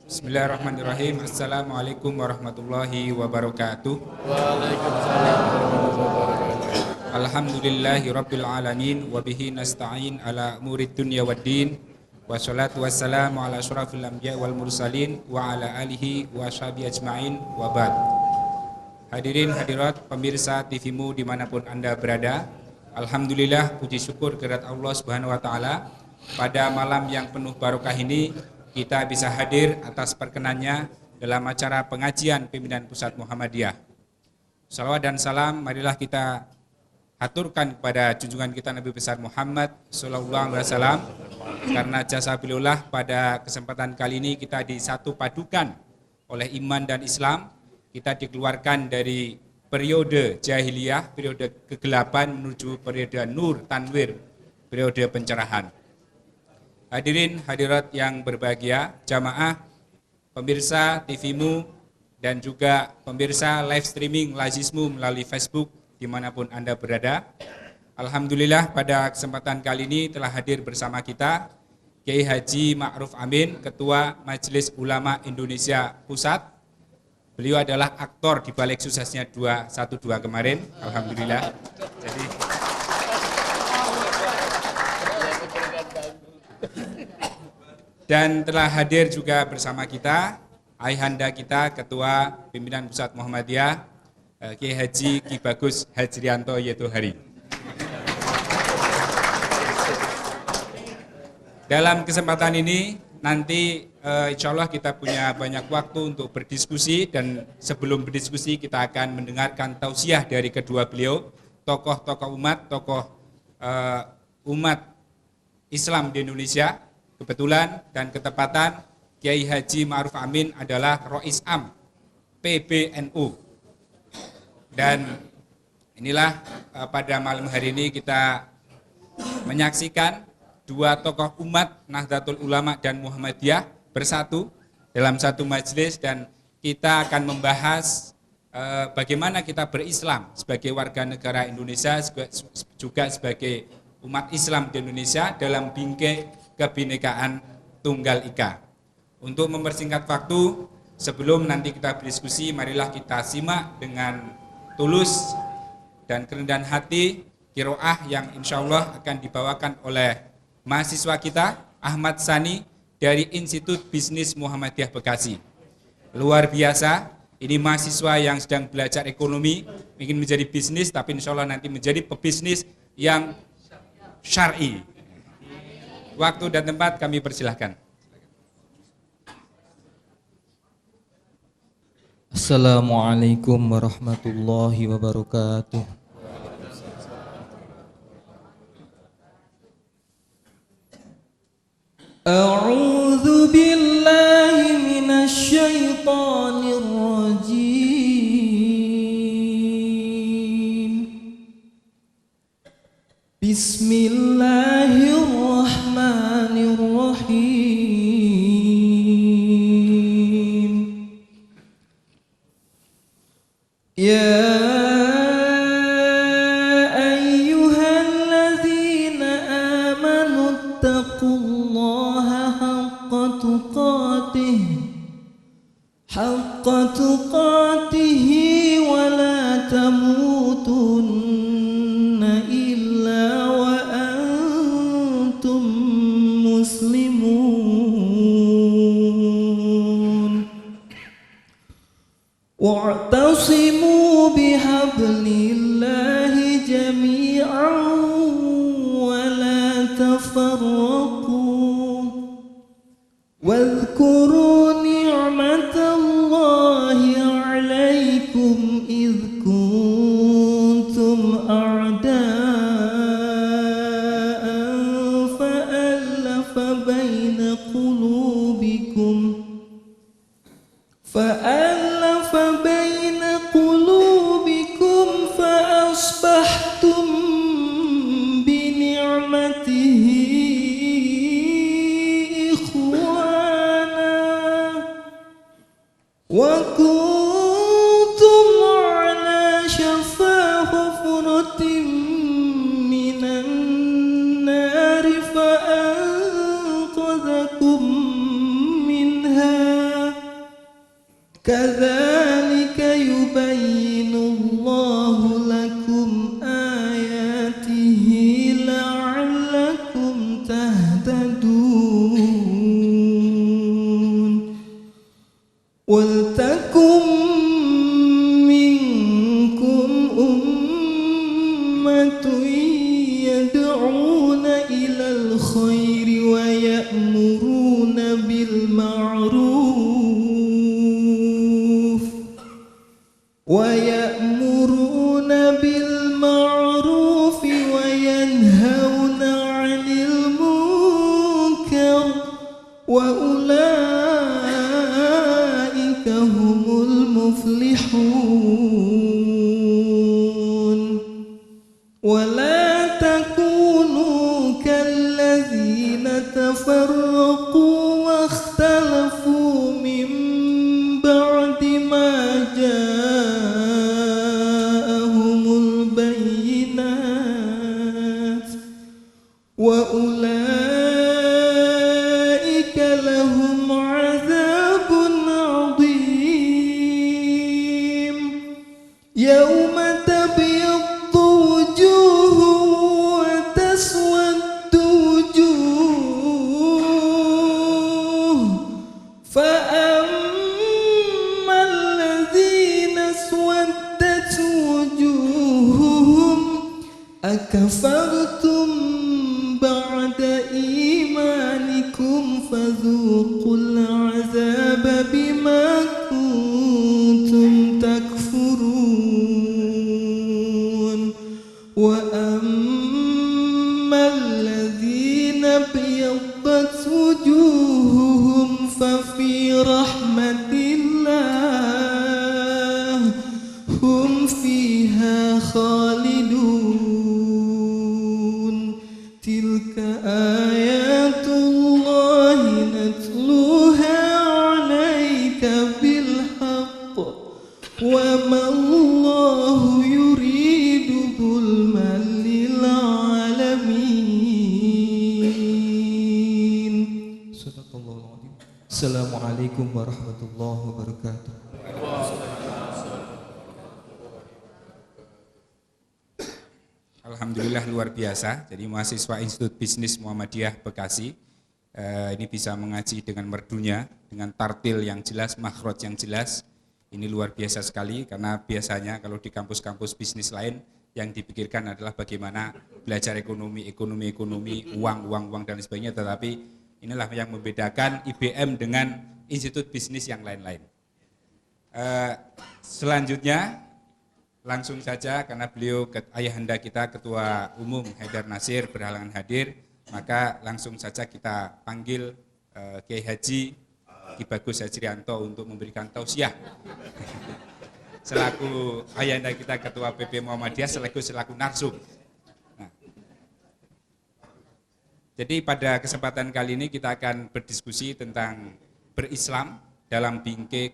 Bismillahirrahmanirrahim. Assalamualaikum warahmatullahi wabarakatuh. Waalaikumsalam warahmatullahi wabarakatuh. Alhamdulillahi rabbil alamin wa bihi nasta'in ala umurid dunya waddin. Wassalatu wassalamu ala asyrafil anbiya wal mursalin wa ala alihi wa sahbihi ajmain wa ba'd. Hadirin hadirat pemirsa TVmu dimanapun Anda berada, alhamdulillah puji syukur kehadirat Allah Subhanahu wa taala, pada malam yang penuh barokah ini kita bisa hadir atas perkenannya dalam acara pengajian pimpinan Pusat Muhammadiyah. Salawat dan salam marilah kita aturkan kepada junjungan kita Nabi besar Muhammad sallallahu alaihi wasallam, karena jasa beliaulah pada kesempatan kali ini kita disatu padukan oleh iman dan Islam. Kita dikeluarkan dari periode jahiliyah, periode kegelapan menuju periode nur tanwir, periode pencerahan. Hadirin hadirat yang berbahagia, jamaah, pemirsa TVmu dan juga pemirsa live streaming Lazismu melalui Facebook dimanapun Anda berada. Alhamdulillah pada kesempatan kali ini telah hadir bersama kita Kiai Haji Ma'ruf Amin, Ketua Majelis Ulama Indonesia Pusat. Beliau adalah aktor di balik suksesnya 212 kemarin, alhamdulillah. Dan telah hadir juga bersama kita ayahanda kita Ketua Pimpinan Pusat Muhammadiyah Kiai Haji Ki Bagus Hajrianto Yetuhari. Dalam kesempatan ini nanti insya Allah kita punya banyak waktu untuk berdiskusi, dan sebelum berdiskusi kita akan mendengarkan tausiah dari kedua beliau, tokoh-tokoh umat, umat Islam di Indonesia. Kebetulan dan ketepatan Kiai Haji Ma'ruf Amin adalah Rois Am PBNU. Dan inilah pada malam hari ini kita menyaksikan dua tokoh umat Nahdlatul Ulama dan Muhammadiyah bersatu dalam satu majelis, dan kita akan membahas bagaimana kita berislam sebagai warga negara Indonesia, juga sebagai umat Islam di Indonesia dalam bingkai kebinekaan Tunggal Ika. Untuk mempersingkat waktu, sebelum nanti kita berdiskusi, marilah kita simak dengan tulus dan kerendahan hati qiraah yang insya Allah akan dibawakan oleh mahasiswa kita Ahmad Sani dari Institut Bisnis Muhammadiyah Bekasi. Luar biasa, ini mahasiswa yang sedang belajar ekonomi, ingin menjadi bisnis, tapi insya Allah nanti menjadi pebisnis yang syar'i. Waktu dan tempat kami persilahkan. Assalamualaikum warahmatullahi wabarakatuh. A'udzu billahi minasy syaithanir rajim. Bismillahirrahmanirrahim. Ya ayyuhalladzina amanu taqullaha haqqa tuqatih wa la tamutunna illa wa antum muslimun. Wa'tasimu bihablillahi jami'an wa la tafarraqu. Wadhkuru ni'matallahi 'alaikum idh kuntum a'da'an fa'alafa baina qulubikum أمة يدعون إلى الخير ويأمرون بالمعروف وينهون عن المنكر وأولئك هم المفلحون ولا تكونوا كالذين تفرقوا واختلفوا من بعد ما جاءهم البينات وأولئك لهم عذاب عظيم يوم تبيض وجوه وتسود وجوه فأما الذين اسودت وجوههم أكفرتم بعد إيمانكم فذوقوا العذاب بما كنتم تكفرون وأما الذين ابيضت وجوههم ففي رحمة الله هم فيها خالدون تلك آيات الله نتلوها عليك بالحق وما الله يريد ظلما للعالمين. Sadaqallahul Azim. Assalamualaikum warahmatullahi wabarakatuh. Alhamdulillah luar biasa. Jadi mahasiswa Institut Bisnis Muhammadiyah Bekasi ini bisa mengaji dengan merdunya, dengan tartil yang jelas, makhraj yang jelas. Ini luar biasa sekali karena biasanya kalau di kampus-kampus bisnis lain yang dipikirkan adalah bagaimana belajar ekonomi, uang dan sebagainya. Tetapi inilah yang membedakan IBM dengan institut bisnis yang lain-lain. Selanjutnya langsung saja karena beliau ayahanda kita Ketua Umum Haidar Nasir berhalangan hadir, maka langsung saja kita panggil Kiai Haji Ki Bagus Hajrianto untuk memberikan tausiah selaku ayahanda kita Ketua PP Muhammadiyah selaku narsum. Nah, jadi pada kesempatan kali ini kita akan berdiskusi tentang berislam dalam bingkai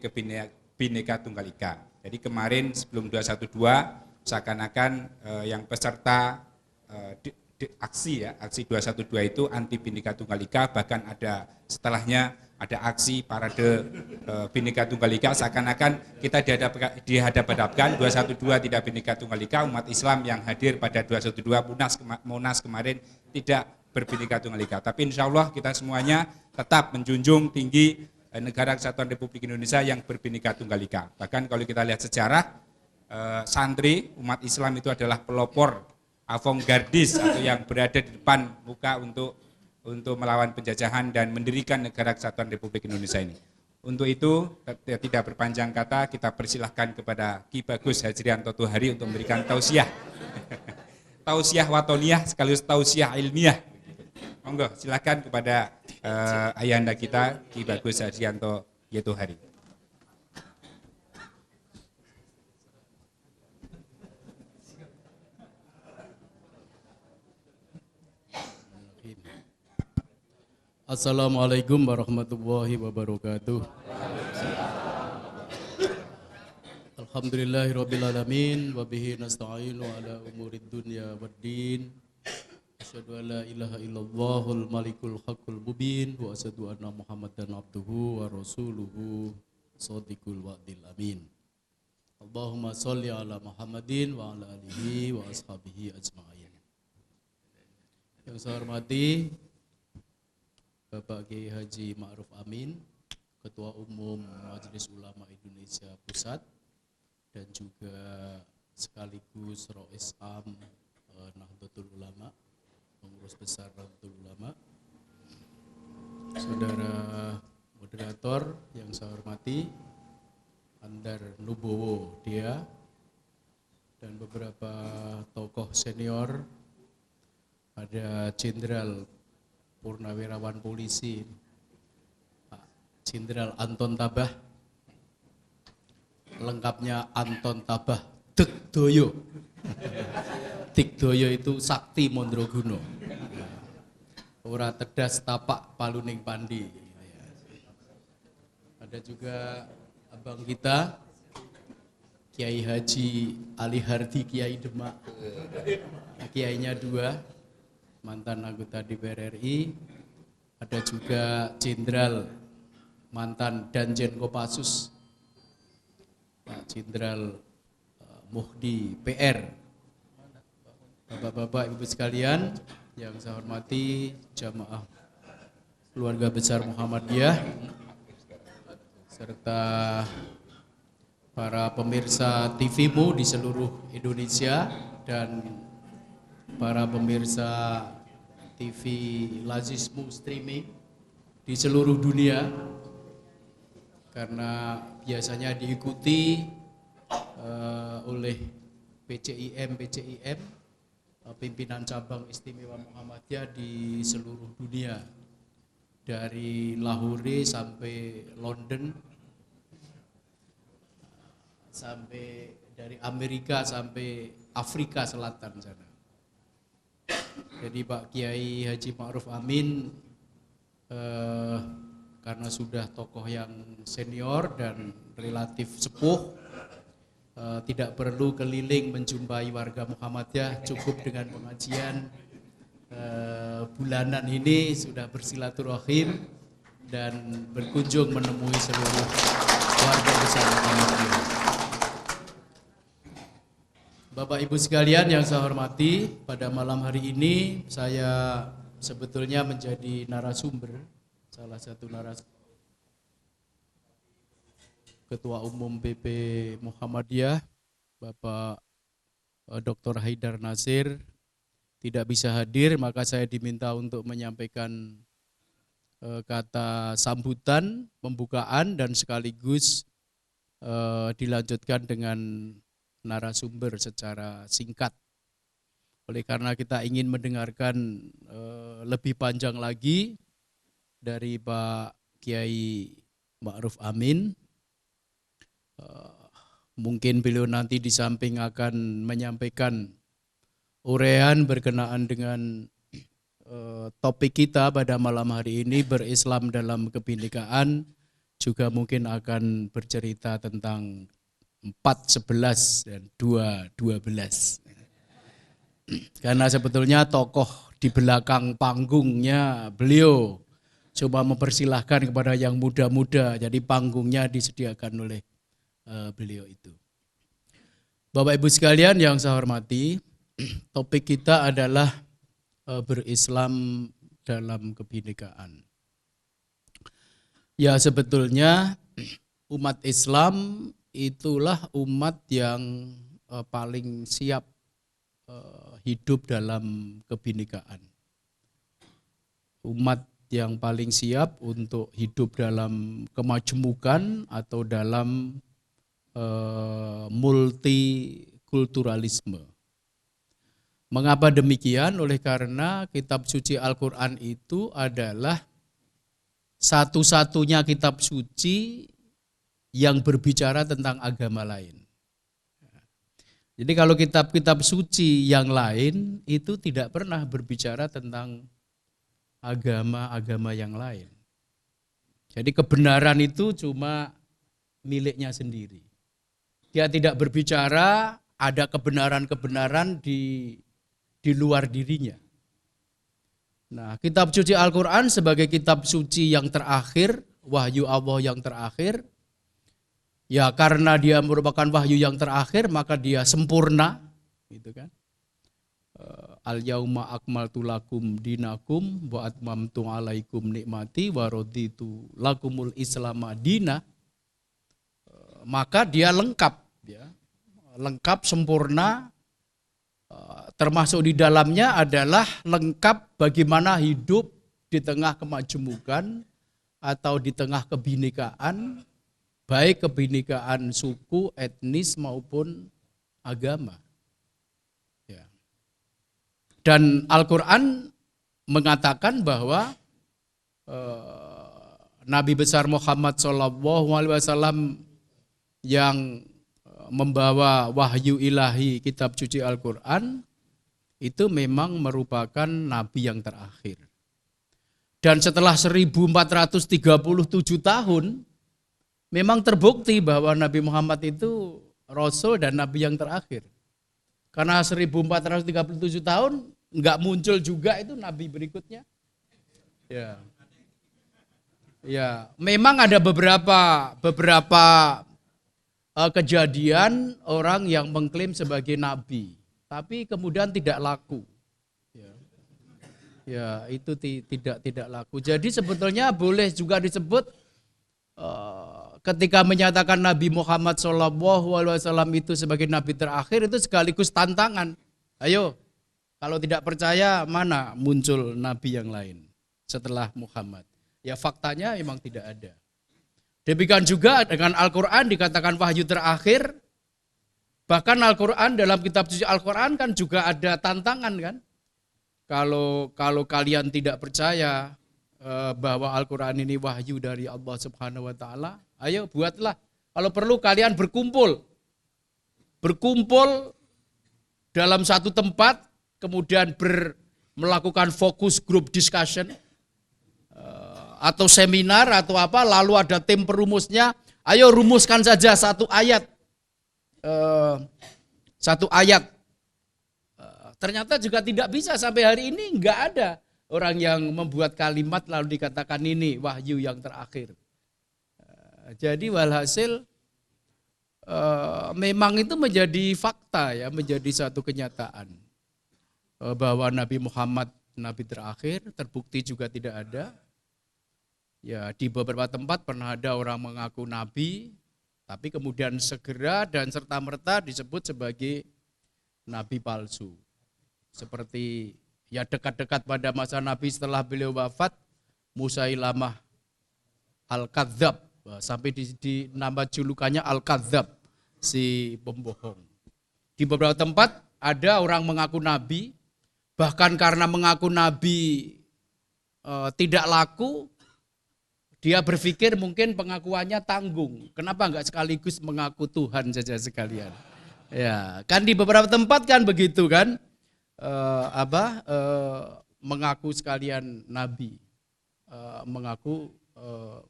Bhinneka Tunggal Ika. Jadi kemarin sebelum 212 seakan-akan yang peserta aksi 212 itu anti Bhinneka Tunggal Ika, bahkan ada setelahnya ada aksi parade Bhinneka Tunggal Ika, seakan-akan kita dihadap-hadapkan 212 tidak Bhinneka Tunggal Ika, umat Islam yang hadir pada 212 Monas kemarin tidak berbhinneka Tunggal Ika. Tapi insya Allah kita semuanya tetap menjunjung tinggi negara kesatuan Republik Indonesia yang berbhinneka Tunggal Ika. Bahkan kalau kita lihat sejarah, santri umat Islam itu adalah pelopor avantgardis atau yang berada di depan muka untuk melawan penjajahan dan mendirikan negara kesatuan Republik Indonesia ini. Untuk itu tidak berpanjang kata, kita persilahkan kepada Ki Bagus Hajrianto Tohari untuk memberikan tausiah. Tausiah watoniyah sekaligus tausiah ilmiah. Monggo silakan kepada ayahanda kita Ki Bagus Hajrianto Tohari. Assalamualaikum warahmatullahi wabarakatuh. Alhamdulillahirrabbilalamin wa bihi nasta'inu ala umurid dunya waddin. Asyhadu an la ilaha illallahul malikul haqqul mubin wa asyhadu anna Muhammadan abduhu wa rasuluhu shadiqul wa'dil amin. Allahumma sholli ala Muhammadin wa ala alihi wa ashabihi ajma'in. Yang saya hormati Bapak Kiai Haji Ma'ruf Amin, Ketua Umum Majelis Ulama Indonesia Pusat, dan juga sekaligus Rois Am Nahdlatul Ulama, pengurus besar Nahdlatul Ulama, saudara moderator yang saya hormati, Andar Nubowo Dea, dan beberapa tokoh senior, ada Jenderal Purnawirawan Polisi Pak Jenderal Anton Tabah, lengkapnya Anton Tabah Digdoyo. Digdoyo itu sakti Mondroguno, ora tedas tapak paluning pandi. Ada juga abang kita Kiai Haji Ali Hardi Kiai Demak, kiainya 2, mantan anggota DPR RI. Ada juga Jenderal mantan Danjen Kopassus Pak Jenderal Muhdi PR. Bapak-bapak, ibu sekalian yang saya hormati, jamaah keluarga besar Muhammadiyah, serta para pemirsa TV-mu di seluruh Indonesia dan para pemirsa TV Lazismu streaming di seluruh dunia, karena biasanya diikuti oleh PCIM pimpinan cabang istimewa Muhammadiyah di seluruh dunia, dari Lahore sampai London, sampai dari Amerika sampai Afrika Selatan sana. Jadi Pak Kiai Haji Ma'ruf Amin karena sudah tokoh yang senior dan relatif sepuh, tidak perlu keliling menjumpai warga Muhammadiyah, cukup dengan pengajian bulanan ini sudah bersilaturahim dan berkunjung menemui seluruh warga besar Muhammadiyah. Bapak Ibu sekalian yang saya hormati, pada malam hari ini saya sebetulnya menjadi narasumber, salah satu narasumber Ketua Umum PP Muhammadiyah, Bapak Dr. Haidar Nasir, tidak bisa hadir, maka saya diminta untuk menyampaikan kata sambutan, pembukaan, dan sekaligus dilanjutkan dengan narasumber secara singkat. Oleh karena kita ingin mendengarkan lebih panjang lagi dari Pak Kiai Ma'ruf Amin, mungkin beliau nanti di samping akan menyampaikan uraian berkenaan dengan topik kita pada malam hari ini, berislam dalam kebinekaan, juga mungkin akan bercerita tentang 4.11 dan 2.12. Karena sebetulnya tokoh di belakang panggungnya beliau coba mempersilahkan kepada yang muda-muda, jadi panggungnya disediakan oleh beliau itu. Bapak Ibu sekalian yang saya hormati, topik kita adalah berislam dalam kebinekaan. Ya, sebetulnya umat Islam itulah umat yang paling siap hidup dalam kebinekaan. Umat yang paling siap untuk hidup dalam kemajemukan atau dalam multikulturalisme. Mengapa demikian? Oleh karena kitab suci Al-Quran itu adalah satu-satunya kitab suci yang berbicara tentang agama lain. Jadi kalau kitab-kitab suci yang lain itu tidak pernah berbicara tentang agama-agama yang lain. Jadi kebenaran itu cuma miliknya sendiri. Dia tidak berbicara ada kebenaran-kebenaran di luar dirinya. Nah, kitab suci Al-Quran sebagai kitab suci yang terakhir, wahyu Allah yang terakhir, ya karena dia merupakan wahyu yang terakhir, maka dia sempurna, gitu kan. Al-yauma akmaltu lakum dinakum wa atmamtu alaikum nikmati wa raditu lakumul islama dina. Maka dia lengkap, ya, lengkap, sempurna, termasuk di dalamnya adalah lengkap bagaimana hidup di tengah kemajemukan atau di tengah kebinekaan, baik kebinekaan suku, etnis maupun agama. Ya. Dan Al-Quran mengatakan bahwa Nabi besar Muhammad SAW yang membawa wahyu ilahi kitab suci Al-Quran itu memang merupakan nabi yang terakhir. Dan setelah 1437 tahun memang terbukti bahwa Nabi Muhammad itu rasul dan nabi yang terakhir. Karena 1437 tahun enggak muncul juga itu nabi berikutnya. Ya. Ya, memang ada beberapa kejadian orang yang mengklaim sebagai nabi, tapi kemudian tidak laku. Ya, itu tidak laku. Jadi sebetulnya boleh juga disebut ketika menyatakan Nabi Muhammad SAW itu sebagai nabi terakhir itu sekaligus tantangan. Ayo, kalau tidak percaya mana muncul nabi yang lain setelah Muhammad? Ya faktanya memang tidak ada. Demikian juga dengan Al-Quran dikatakan wahyu terakhir. Bahkan Al-Quran dalam kitab suci Al-Quran kan juga ada tantangan kan. Kalau kalian tidak percaya bahwa Al-Quran ini wahyu dari Allah Subhanahu wa taala, ayo buatlah. Kalau perlu kalian berkumpul dalam satu tempat, kemudian melakukan focus group discussion atau seminar atau apa, lalu ada tim perumusnya, ayo rumuskan saja satu ayat. Ternyata juga tidak bisa, sampai hari ini enggak ada orang yang membuat kalimat lalu dikatakan ini wahyu yang terakhir. Jadi walhasil memang itu menjadi fakta ya, menjadi satu kenyataan bahwa Nabi Muhammad nabi terakhir, terbukti juga tidak ada. Ya, di beberapa tempat pernah ada orang mengaku nabi, tapi kemudian segera dan serta-merta disebut sebagai nabi palsu. Seperti ya dekat-dekat pada masa Nabi setelah beliau wafat, Musailamah Al-Kadzab, sampai di nama julukannya Al-Kadzab, si pembohong. Di beberapa tempat ada orang mengaku nabi, bahkan karena mengaku nabi tidak laku, dia berpikir mungkin pengakuannya tanggung. Kenapa enggak sekaligus mengaku Tuhan saja sekalian? Ya, kan di beberapa tempat kan begitu kan? Mengaku sekalian nabi.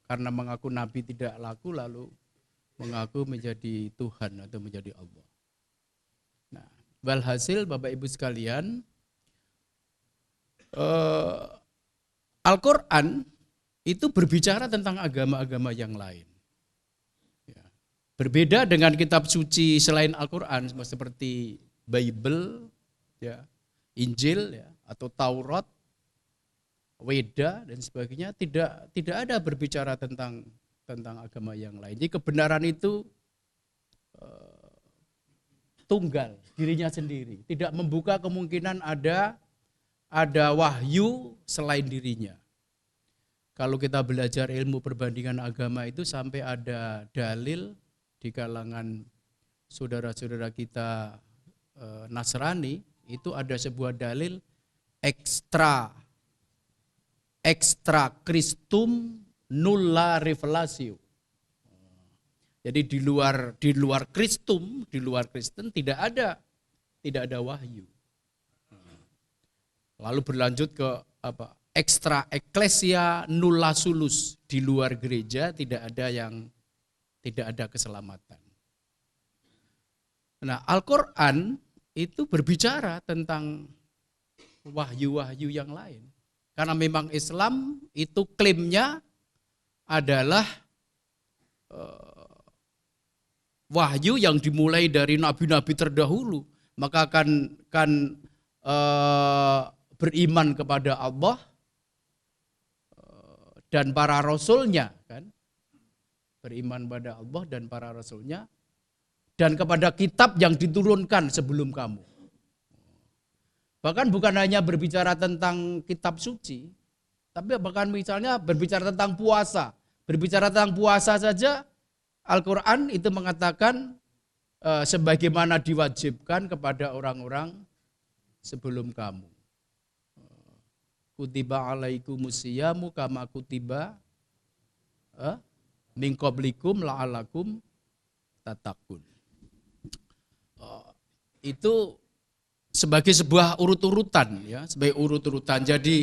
Karena mengaku nabi tidak laku lalu mengaku menjadi Tuhan atau menjadi Allah. Nah, walhasil Bapak Ibu sekalian, Al-Quran itu berbicara tentang agama-agama yang lain. Ya. Berbeda dengan kitab suci selain Al-Quran seperti Bible, ya, Injil, ya, atau Taurat, Weda dan sebagainya, tidak ada berbicara tentang agama yang lain. Jadi kebenaran itu tunggal dirinya sendiri, tidak membuka kemungkinan ada wahyu selain dirinya. Kalau kita belajar ilmu perbandingan agama itu sampai ada dalil di kalangan saudara-saudara kita Nasrani, itu ada sebuah dalil extra Christum nulla revelatio. Jadi di luar Kristum, di luar Kristen tidak ada wahyu. Lalu berlanjut ke apa? Extra ecclesia nulla sulus, di luar gereja tidak ada keselamatan. Nah, Al-Quran itu berbicara tentang wahyu-wahyu yang lain. Karena memang Islam itu klaimnya adalah wahyu yang dimulai dari nabi-nabi terdahulu. Maka kan beriman kepada Allah dan para rasulnya, kan? Beriman pada Allah dan para rasulnya, dan kepada kitab yang diturunkan sebelum kamu. Bahkan bukan hanya berbicara tentang kitab suci, tapi bahkan misalnya berbicara tentang puasa. Berbicara tentang puasa saja, Al-Quran itu mengatakan sebagaimana diwajibkan kepada orang-orang sebelum kamu. Kutiba alaikumusyamu kama kutiba min qablikum la'alakum tattaqun. Itu sebagai sebuah urut-urutan ya, sebagai urut-urutan. Jadi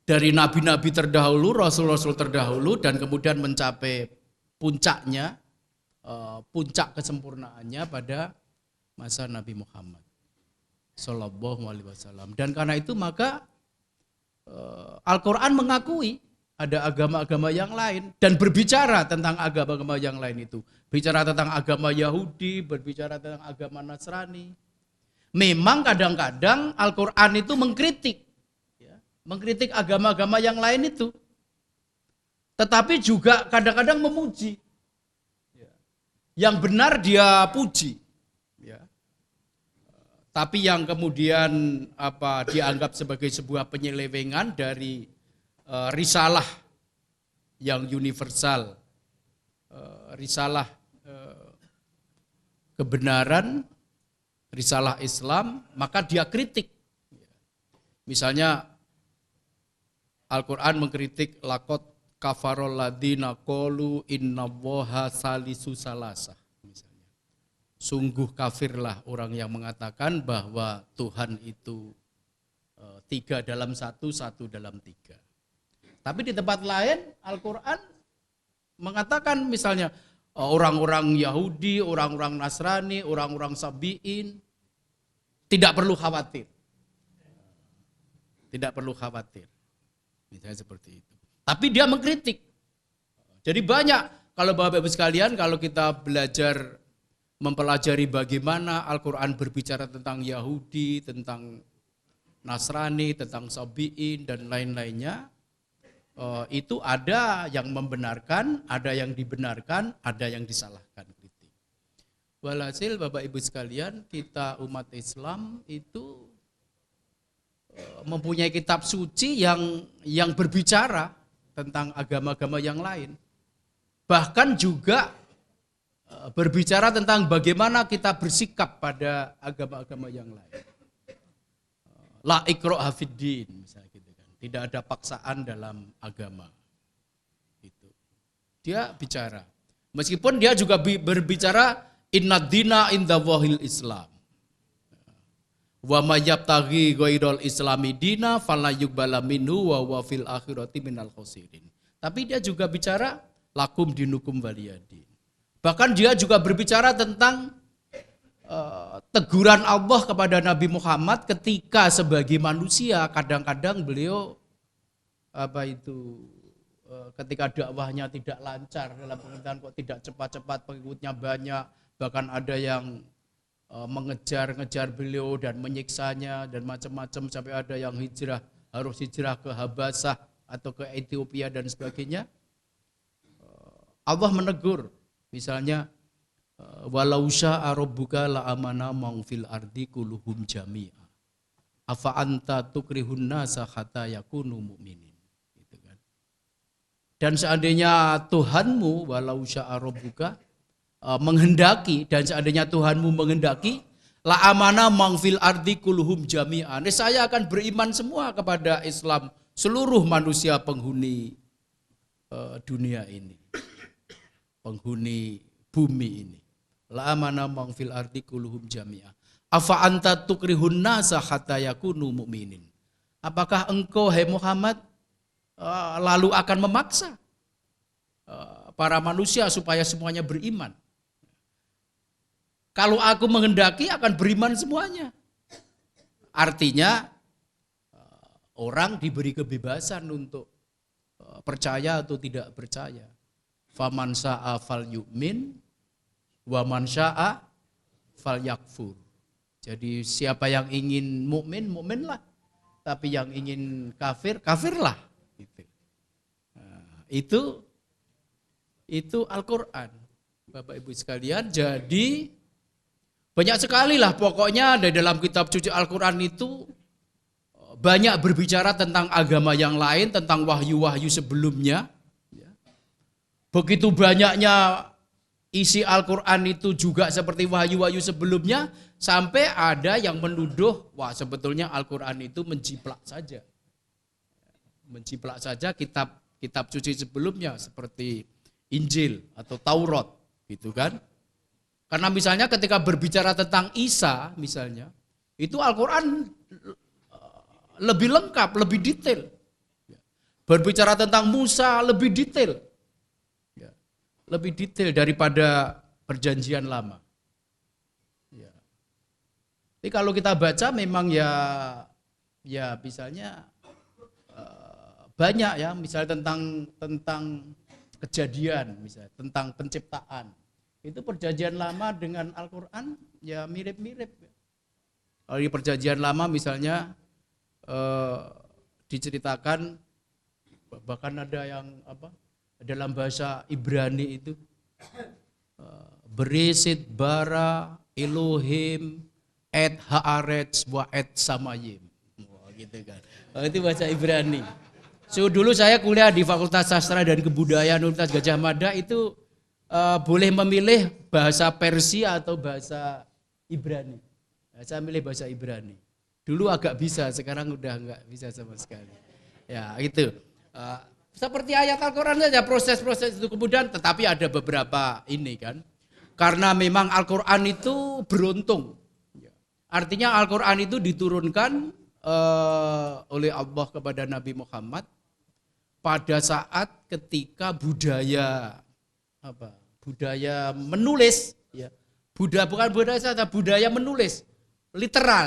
dari nabi-nabi terdahulu, rasul-rasul terdahulu, dan kemudian mencapai puncaknya, puncak kesempurnaannya pada masa Nabi Muhammad Sallallahu Alaihi Wasallam. Dan karena itu maka Al-Quran mengakui ada agama-agama yang lain dan berbicara tentang agama-agama yang lain itu. Bicara tentang agama Yahudi, berbicara tentang agama Nasrani. Memang kadang-kadang Al-Quran itu mengkritik. Mengkritik agama-agama yang lain itu. Tetapi juga kadang-kadang memuji. Yang benar dia puji. Tapi yang kemudian dianggap sebagai sebuah penyelewengan dari risalah yang universal, risalah kebenaran, risalah Islam, maka dia kritik. Misalnya Al-Quran mengkritik laqad kafarol ladina qalu innallaha salisu salasah. Misalnya, sungguh kafirlah orang yang mengatakan bahwa Tuhan itu 3 dalam 1, 1 dalam 3. Tapi di tempat lain Al-Quran mengatakan misalnya orang-orang Yahudi, orang-orang Nasrani, orang-orang Sabi'in tidak perlu khawatir. Tidak perlu khawatir. Misalnya seperti itu. Tapi dia mengkritik. Jadi banyak, kalau Bapak Ibu sekalian, kalau kita belajar mempelajari bagaimana Al-Quran berbicara tentang Yahudi, tentang Nasrani, tentang Sabi'in dan lain-lainnya, itu ada yang membenarkan, ada yang dibenarkan, ada yang disalahkan. Kritik. Walhasil Bapak Ibu sekalian, kita umat Islam itu mempunyai kitab suci yang berbicara tentang agama-agama yang lain. Bahkan juga berbicara tentang bagaimana kita bersikap pada agama-agama yang lain. La ikraha fiddin, misalnya gitu kan. Tidak ada paksaan dalam agama. Itu. Dia bicara. Meskipun dia juga berbicara innad dina indallahil Islam. Wa may yabtaghi ghairal islami dina fala yuqbala minhu wa huwa fil akhirati minal khosirin. Tapi dia juga bicara lakum dinukum waliyadin. Bahkan dia juga berbicara tentang teguran Allah kepada Nabi Muhammad ketika sebagai manusia kadang-kadang beliau ketika dakwahnya tidak lancar, dalam pengertian kok tidak cepat-cepat, pengikutnya banyak, bahkan ada yang mengejar-ngejar beliau dan menyiksanya dan macam-macam, sampai ada yang harus hijrah ke Habasah atau ke Ethiopia dan sebagainya. Allah menegur, misalnya walau syaa rabbuka la amana man fil ardi kulluhum jami'a afa anta tukrihun nasa hatta yakunu mu'minin, gitu kan. Dan seandainya Tuhanmu walau syaa rabbuka menghendaki, dan seandainya Tuhanmu menghendaki, la amana man fil ardi kulluhum jami'a, saya akan beriman semua kepada Islam, seluruh manusia penghuni dunia ini, penghuni bumi ini. La amana man fil ardi kulluhum jami'a afa anta tukrihun nasa hatta yakunu mu'minin. Apakah engkau hai Muhammad lalu akan memaksa para manusia supaya semuanya beriman? Kalau aku menghendaki akan beriman semuanya. Artinya orang diberi kebebasan untuk percaya atau tidak percaya. Faman syaa fal yu'min wa man syaa fal yakfur. Jadi siapa yang ingin mukmin, mukminlah. Tapi yang ingin kafir, kafirlah. Itu Al-Quran. Bapak Ibu sekalian, jadi Banyak sekali lah pokoknya di dalam kitab suci Al-Quran itu banyak berbicara tentang agama yang lain, tentang wahyu-wahyu sebelumnya. Begitu banyaknya isi Al-Quran itu juga seperti wahyu-wahyu sebelumnya, sampai ada yang menuduh, wah sebetulnya Al-Quran itu menjiplak saja. Menjiplak saja kitab suci sebelumnya seperti Injil atau Taurat, gitu kan. Karena misalnya ketika berbicara tentang Isa misalnya, itu Al-Quran lebih lengkap, lebih detail. Berbicara tentang Musa lebih detail. Lebih detail daripada perjanjian lama. Jadi kalau kita baca memang ya misalnya banyak ya, misalnya tentang kejadian, misalnya tentang penciptaan. Itu perjanjian lama dengan Al-Quran ya mirip-mirip. Kalau di perjanjian lama misalnya diceritakan, bahkan ada yang dalam bahasa Ibrani itu Beresit bara Elohim et haaretz wa et samayim. Gitu kan. Itu bahasa Ibrani. So dulu saya kuliah di Fakultas Sastra dan Kebudayaan Universitas Gadjah Mada itu boleh memilih bahasa Persia atau bahasa Ibrani. Saya milih bahasa Ibrani. Dulu agak bisa, sekarang udah enggak bisa sama sekali. Ya itu. Seperti ayat Al-Quran saja proses-proses itu kemudian, tetapi ada beberapa ini kan. Karena memang Al-Quran itu beruntung. Artinya Al-Quran itu diturunkan oleh Allah kepada Nabi Muhammad pada saat ketika budaya menulis, ya. Bukan budaya saja, budaya menulis.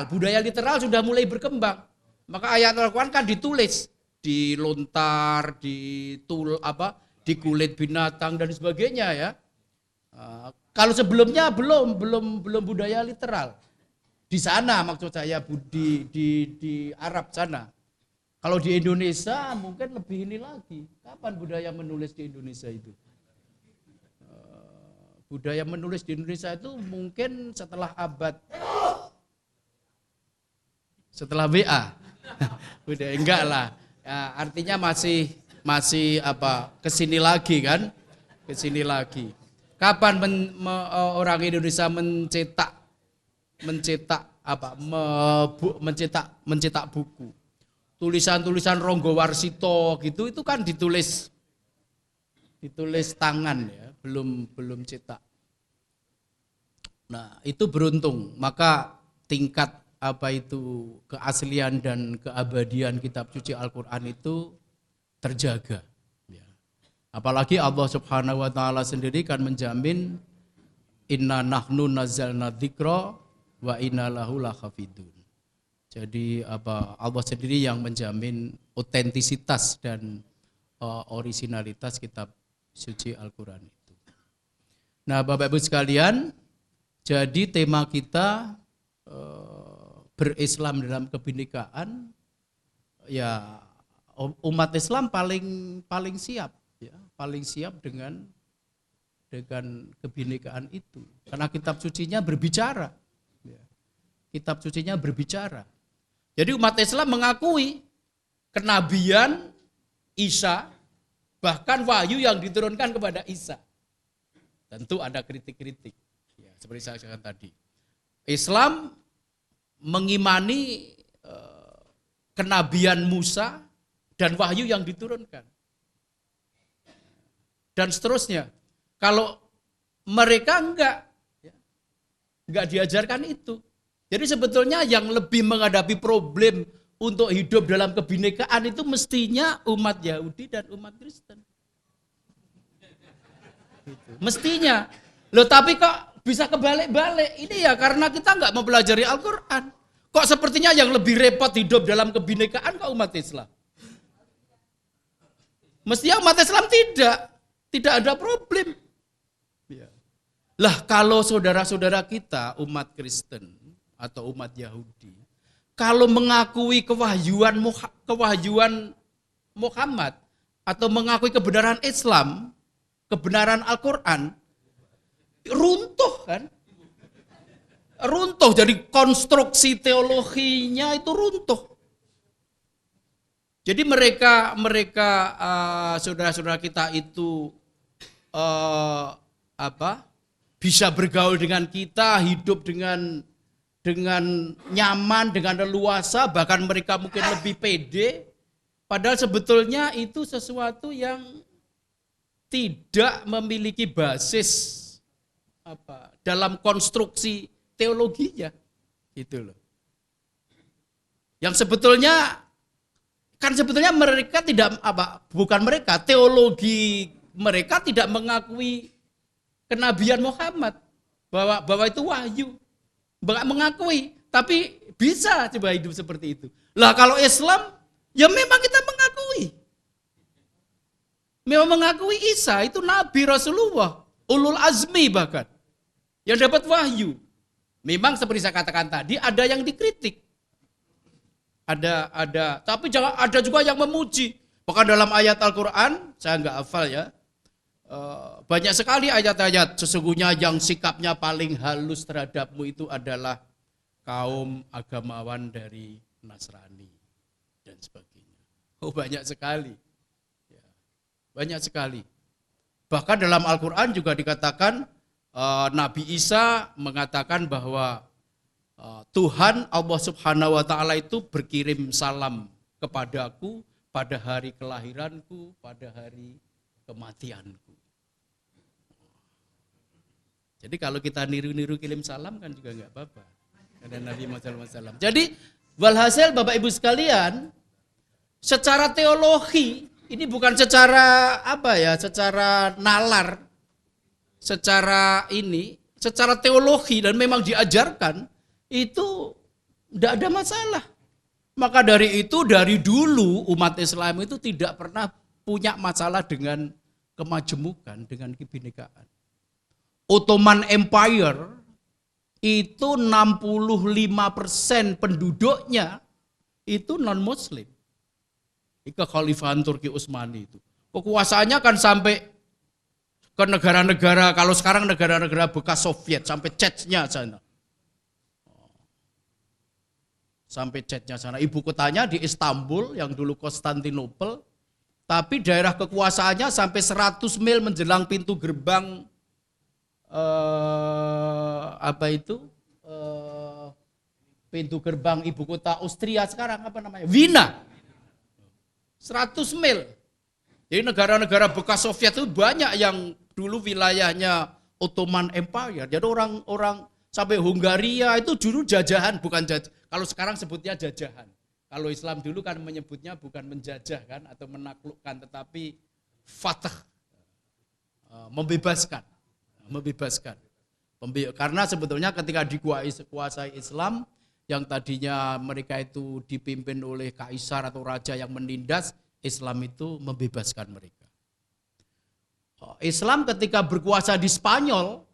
Budaya literal sudah mulai berkembang. Maka ayat Al-Quran kan ditulis di lontar, di kulit binatang dan sebagainya ya. Kalau sebelumnya belum budaya literal. Di sana maksud saya di Arab sana. Kalau di Indonesia mungkin lebih ini lagi. Kapan budaya menulis di Indonesia itu? Budaya menulis di Indonesia itu mungkin setelah WA. Udah enggak lah. Ya, artinya masih kesini lagi kan? Kesini lagi. Kapan orang Indonesia mencetak buku? Tulisan-tulisan Ronggo Warsito gitu itu kan ditulis tangan ya, belum cetak. Nah, itu beruntung. Maka tingkat keaslian dan keabadian kitab suci Al-Quran itu terjaga. Ya. Apalagi Allah Subhanahu wa taala sendiri kan menjamin inna nahnu nazzalna dzikra wa inna lahu lahafidun. Jadi Allah sendiri yang menjamin otentisitas dan originalitas kitab suci Al-Quran itu. Nah, Bapak Ibu sekalian, jadi tema kita berislam dalam kebinekaan, ya umat Islam paling siap, ya, paling siap dengan kebinekaan itu, karena kitab sucinya berbicara, ya. Kitab sucinya berbicara. Jadi umat Islam mengakui kenabian Isa, bahkan wahyu yang diturunkan kepada Isa. Tentu ada kritik-kritik, ya, seperti saya katakan tadi. Islam mengimani kenabian Musa dan wahyu yang diturunkan. Dan seterusnya. Kalau mereka enggak diajarkan itu. Jadi sebetulnya yang lebih menghadapi problem untuk hidup dalam kebinekaan itu mestinya umat Yahudi dan umat Kristen. Mestinya. Loh tapi kok bisa kebalik-balik? Ini ya karena kita enggak mempelajari Al-Quran. Kok sepertinya yang lebih repot hidup dalam kebinekaan kok umat Islam? Mestinya umat Islam tidak ada problem. Lah kalau saudara-saudara kita umat Kristen atau umat Yahudi, kalau mengakui kewahyuan Muhammad atau mengakui kebenaran Islam, kebenaran Al-Quran, runtuh kan? runtuh, jadi konstruksi teologinya itu runtuh. Jadi mereka saudara-saudara kita itu bisa bergaul dengan kita, hidup dengan nyaman, dengan leluasa, bahkan mereka mungkin lebih pede. Padahal sebetulnya itu sesuatu yang tidak memiliki basis dalam konstruksi teologinya, gitu loh. Yang sebetulnya mereka tidak teologi mereka tidak mengakui kenabian Muhammad bahwa itu wahyu, nggak mengakui, tapi bisa coba hidup seperti itu. Lah kalau Islam ya memang kita mengakui Isa itu Nabi Rasulullah, ulul azmi bahkan yang dapat wahyu. Memang seperti saya katakan tadi, ada yang dikritik. Ada, tapi jangan ada juga yang memuji. Bahkan dalam ayat Al-Qur'an, saya nggak hafal ya. Banyak sekali ayat-ayat, sesungguhnya yang sikapnya paling halus terhadapmu itu adalah kaum agamawan dari Nasrani dan sebagainya. Oh, banyak sekali. Ya, banyak sekali. Bahkan dalam Al-Qur'an juga dikatakan Nabi Isa mengatakan bahwa Tuhan Allah Subhanahu wa taala itu berkirim salam kepadaku pada hari kelahiranku, pada hari kematianku. Jadi kalau kita niru-niru kirim salam kan juga enggak apa-apa. Ada Nabi Muhammad SAW. Jadi walhasil Bapak Ibu sekalian, secara teologi ini bukan secara secara nalar, secara teologi dan memang diajarkan itu tidak ada masalah. Maka dari itu dari dulu umat Islam itu tidak pernah punya masalah dengan kemajemukan, dengan kebinekaan. Ottoman Empire itu 65% penduduknya itu non-muslim. Kekhalifahan Turki Utsmani itu. Kekuasaannya kan sampai ke negara-negara, kalau sekarang negara-negara bekas Soviet, sampai Chechnya sana. Sampai Chechnya sana. Ibu kotanya di Istanbul, yang dulu Konstantinopel, tapi daerah kekuasaannya sampai 100 mil menjelang pintu gerbang pintu gerbang ibu kota Austria sekarang Wina. 100 mil. Jadi negara-negara bekas Soviet itu banyak yang dulu wilayahnya Ottoman Empire. Jadi orang sampai Hungaria itu dulu jajahan, bukan jajah. Kalau sekarang sebutnya jajahan. Kalau Islam dulu kan menyebutnya bukan menjajah kan atau menaklukkan, tetapi fatah, membebaskan. Karena sebetulnya ketika dikuasai Islam, yang tadinya mereka itu dipimpin oleh kaisar atau raja yang menindas, Islam itu membebaskan mereka. Islam ketika berkuasa di Spanyol,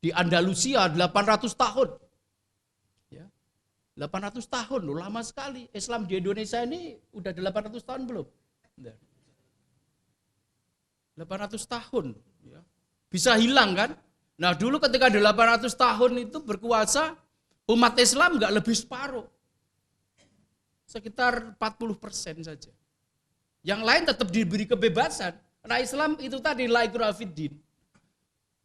di Andalusia 800 tahun. Ya, 800 tahun, loh, lama sekali. Islam di Indonesia ini udah 800 tahun belum? 800 tahun. Ya. Bisa hilang kan? Nah dulu ketika 800 tahun itu berkuasa, umat Islam nggak lebih separuh. Sekitar 40% saja. Yang lain tetap diberi kebebasan. Nah Islam itu tadi la ikraha fiddin.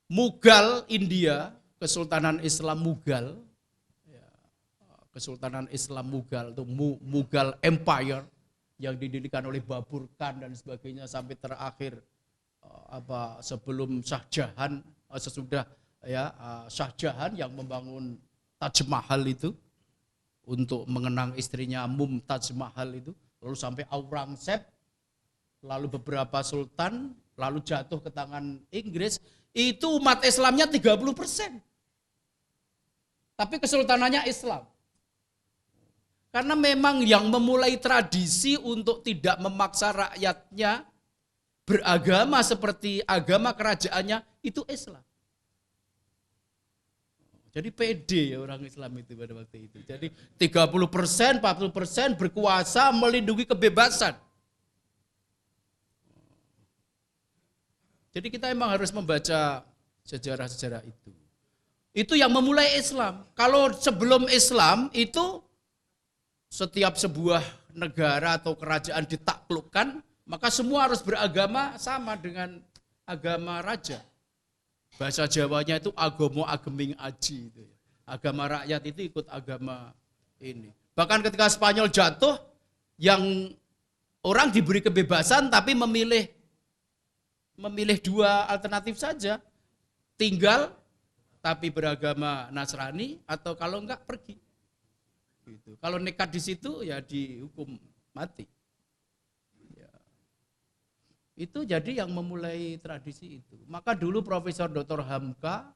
Mughal India, Kesultanan Islam Mughal, Kesultanan Islam Mughal itu Mughal Empire yang didirikan oleh Babur Khan dan sebagainya sampai terakhir sebelum Shah Jahan, sesudah Shah Jahan yang membangun Taj Mahal itu untuk mengenang istrinya Mumtaz Mahal itu, lalu sampai Aurangzeb, lalu beberapa sultan, lalu jatuh ke tangan Inggris, itu umat Islamnya 30%. Tapi kesultanannya Islam. Karena memang yang memulai tradisi untuk tidak memaksa rakyatnya beragama seperti agama kerajaannya itu Islam. Jadi pede ya orang Islam itu pada waktu itu. Jadi 30%, 40% berkuasa melindungi kebebasan. Jadi kita memang harus membaca sejarah-sejarah itu. Itu yang memulai Islam. Kalau sebelum Islam itu setiap sebuah negara atau kerajaan ditaklukkan, maka semua harus beragama sama dengan agama raja. Bahasa Jawanya itu agomo ageming aji. Agama rakyat itu ikut agama ini. Bahkan ketika Spanyol jatuh, yang orang diberi kebebasan tapi memilih dua alternatif saja. Tinggal tapi beragama Nasrani atau kalau enggak pergi. Gitu. Kalau nekat di situ ya dihukum mati. Ya. Itu jadi yang memulai tradisi itu. Maka dulu Profesor Dr. Hamka,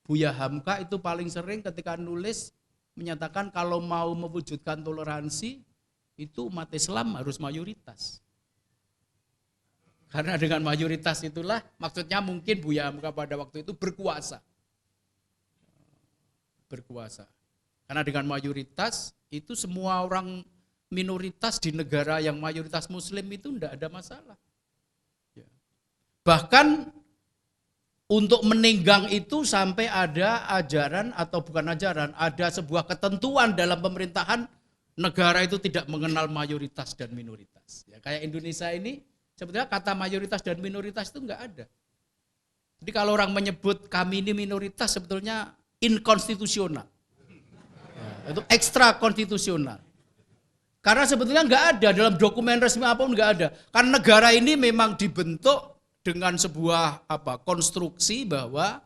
Buya Hamka itu paling sering ketika nulis menyatakan kalau mau mewujudkan toleransi itu umat Islam harus mayoritas. Karena dengan mayoritas itulah maksudnya mungkin Buya Hamka pada waktu itu berkuasa. Karena dengan mayoritas itu semua orang minoritas di negara yang mayoritas muslim itu tidak ada masalah. Bahkan untuk meninggang itu sampai ada ajaran atau bukan ajaran, ada sebuah ketentuan dalam pemerintahan negara itu tidak mengenal mayoritas dan minoritas. Ya, kayak Indonesia ini sebetulnya kata mayoritas dan minoritas itu enggak ada. Jadi kalau orang menyebut kami ini minoritas sebetulnya inkonstitusional. Ya, itu ekstra konstitusional. Karena sebetulnya enggak ada dalam dokumen resmi apapun enggak ada. Karena negara ini memang dibentuk dengan sebuah konstruksi bahwa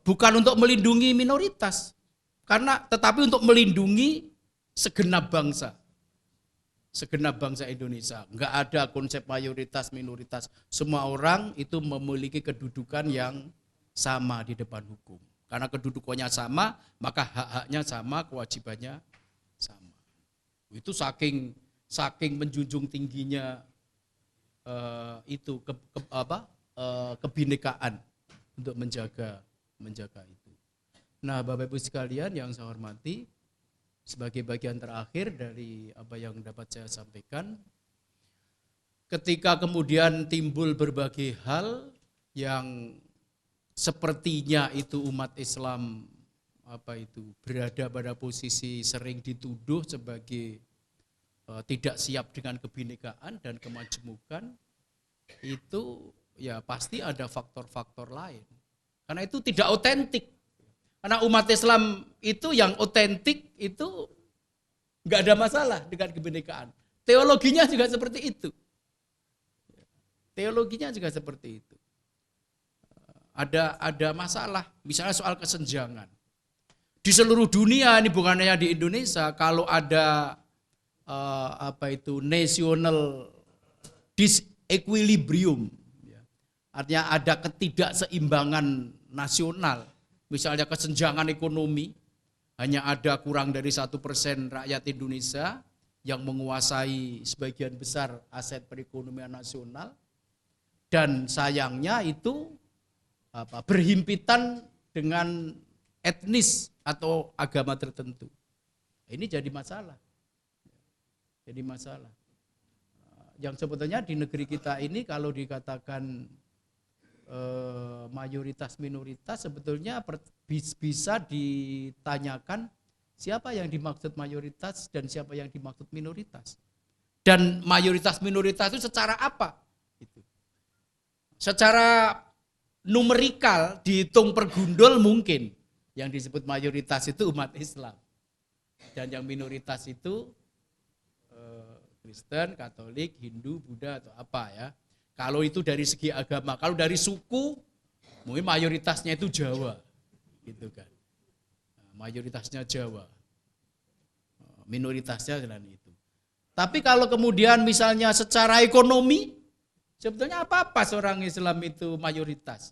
bukan untuk melindungi minoritas. Tetapi untuk melindungi segenap bangsa Indonesia. Enggak ada konsep mayoritas minoritas. Semua orang itu memiliki kedudukan yang sama di depan hukum. Karena kedudukannya sama, maka hak-haknya sama, kewajibannya sama. Itu saking menjunjung tingginya kebinekaan untuk menjaga itu. Nah, Bapak Ibu sekalian yang saya hormati, sebagai bagian terakhir dari apa yang dapat saya sampaikan, ketika kemudian timbul berbagai hal yang sepertinya itu umat Islam berada pada posisi sering dituduh sebagai tidak siap dengan kebinekaan dan kemajemukan, itu ya pasti ada faktor-faktor lain. Karena itu tidak otentik. Karena umat Islam itu yang otentik itu nggak ada masalah dengan kebinekaan. Teologinya juga seperti itu. Ada masalah, misalnya soal kesenjangan. Di seluruh dunia, ini bukan hanya di Indonesia, kalau ada national disequilibrium, artinya ada ketidakseimbangan nasional, misalnya kesenjangan ekonomi, hanya ada kurang dari 1% rakyat Indonesia yang menguasai sebagian besar aset perekonomian nasional, dan sayangnya itu berhimpitan dengan etnis atau agama tertentu. Ini jadi masalah. Yang sebetulnya di negeri kita ini kalau dikatakan mayoritas minoritas, sebetulnya bisa ditanyakan siapa yang dimaksud mayoritas dan siapa yang dimaksud minoritas. Dan mayoritas minoritas itu secara apa? Secara numerikal dihitung per gundul mungkin yang disebut mayoritas itu umat Islam. Dan yang minoritas itu Kristen, Katolik, Hindu, Buddha atau apa ya. Kalau itu dari segi agama, kalau dari suku mungkin mayoritasnya itu Jawa, gitu kan. Mayoritasnya Jawa, minoritasnya dan itu. Tapi kalau kemudian misalnya secara ekonomi, sebetulnya apa seorang Islam itu mayoritas?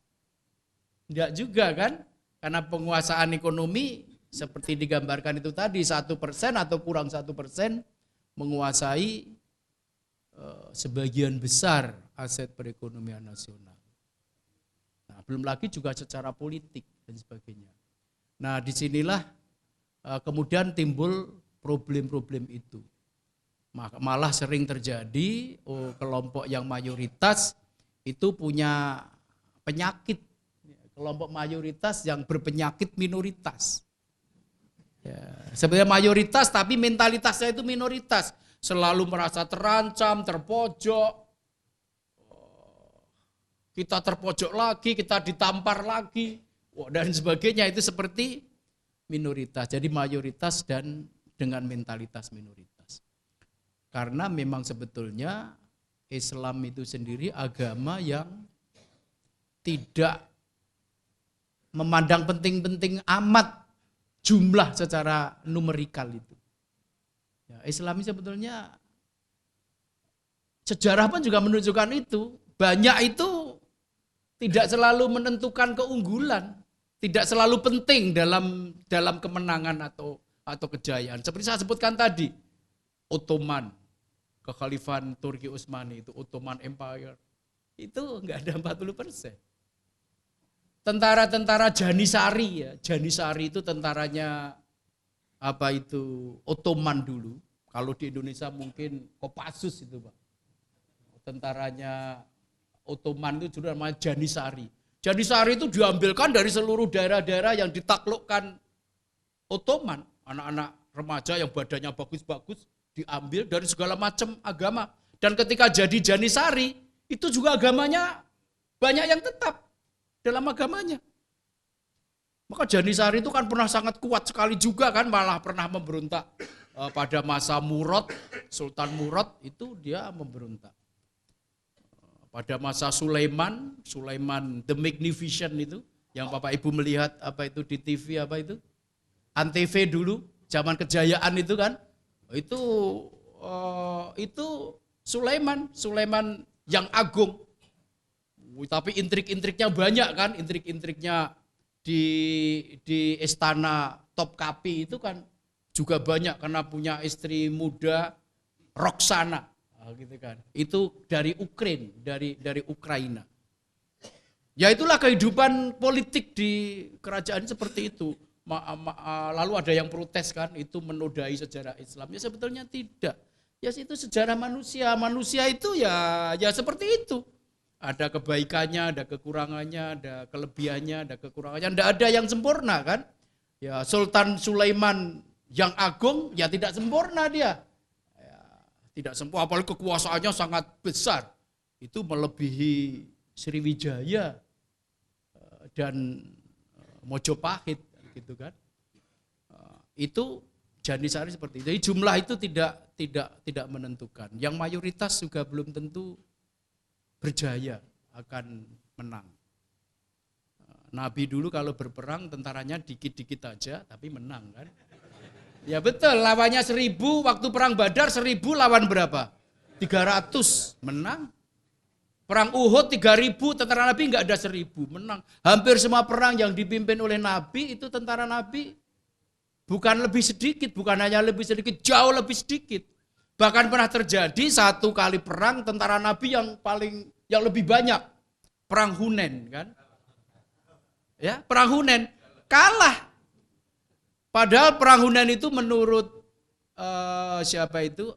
Enggak juga kan, karena penguasaan ekonomi seperti digambarkan itu tadi 1% atau kurang 1% menguasai sebagian besar aset perekonomian nasional. Nah, belum lagi juga secara politik dan sebagainya. Nah, disinilah kemudian timbul problem-problem itu. Malah sering terjadi kelompok yang mayoritas itu punya penyakit kelompok mayoritas yang berpenyakit minoritas. Ya, sebenarnya mayoritas tapi mentalitasnya itu minoritas. Selalu merasa terancam, terpojok. Kita terpojok lagi, kita ditampar lagi. Dan sebagainya itu seperti minoritas. Jadi mayoritas dan dengan mentalitas minoritas. Karena memang sebetulnya Islam itu sendiri agama yang tidak memandang penting-penting amat jumlah secara numerikal itu. Ya, Islam sebetulnya sejarah pun juga menunjukkan itu. Banyak itu tidak selalu menentukan keunggulan, tidak selalu penting dalam kemenangan atau kejayaan. Seperti saya sebutkan tadi, Ottoman, kekhalifahan Turki Utsmani itu Ottoman Empire. Itu enggak ada 40%. Tentara-tentara Janisari ya. Janisari itu tentaranya Ottoman dulu. Kalau di Indonesia mungkin Kopassus itu, Pak. Tentaranya Ottoman itu dulu namanya Janisari. Janisari itu diambilkan dari seluruh daerah-daerah yang ditaklukkan Ottoman. Anak-anak remaja yang badannya bagus-bagus diambil dari segala macam agama. Dan ketika jadi Janisari, itu juga agamanya banyak yang tetap dalam agamanya. Maka Janisari itu kan pernah sangat kuat sekali juga kan, malah pernah memberontak pada masa Murad, Sultan Murad itu dia memberontak. Pada masa Sulaiman the Magnificent itu, yang Bapak Ibu melihat di TV Antv dulu, zaman kejayaan itu kan, itu Sulaiman yang agung. Tapi intrik-intriknya banyak kan, intrik-intriknya di istana Topkapi itu kan juga banyak karena punya istri muda Roxana, gitu kan. Itu dari Ukraina. Ya itulah kehidupan politik di kerajaan seperti itu. Lalu ada yang protes kan, itu menodai sejarah Islam. Ya sebetulnya tidak. Ya itu sejarah manusia. Manusia itu ya seperti itu. Ada kebaikannya, ada kekurangannya, ada kelebihannya, ada kekurangannya. Tidak ada yang sempurna kan. Ya Sultan Sulaiman yang agung ya tidak sempurna dia. Ya, tidak sempurna, apalagi kekuasaannya sangat besar. Itu melebihi Sriwijaya dan Mojopahit gitu kan. Itu Janisari seperti itu. Jadi jumlah itu tidak menentukan. Yang mayoritas juga belum tentu berjaya akan menang. Nabi dulu kalau berperang tentaranya dikit-dikit aja tapi menang kan. Ya betul, lawannya 1000, waktu perang Badar 1000 lawan berapa? 300, menang. Perang Uhud 3000, tentara Nabi enggak ada 1000, menang. Hampir semua perang yang dipimpin oleh Nabi itu tentara Nabi bukan lebih sedikit, bukan hanya lebih sedikit, jauh lebih sedikit. Bahkan pernah terjadi satu kali perang tentara Nabi yang lebih banyak, perang Hunain kan? Ya, perang Hunain kalah. Padahal perang Hunain itu menurut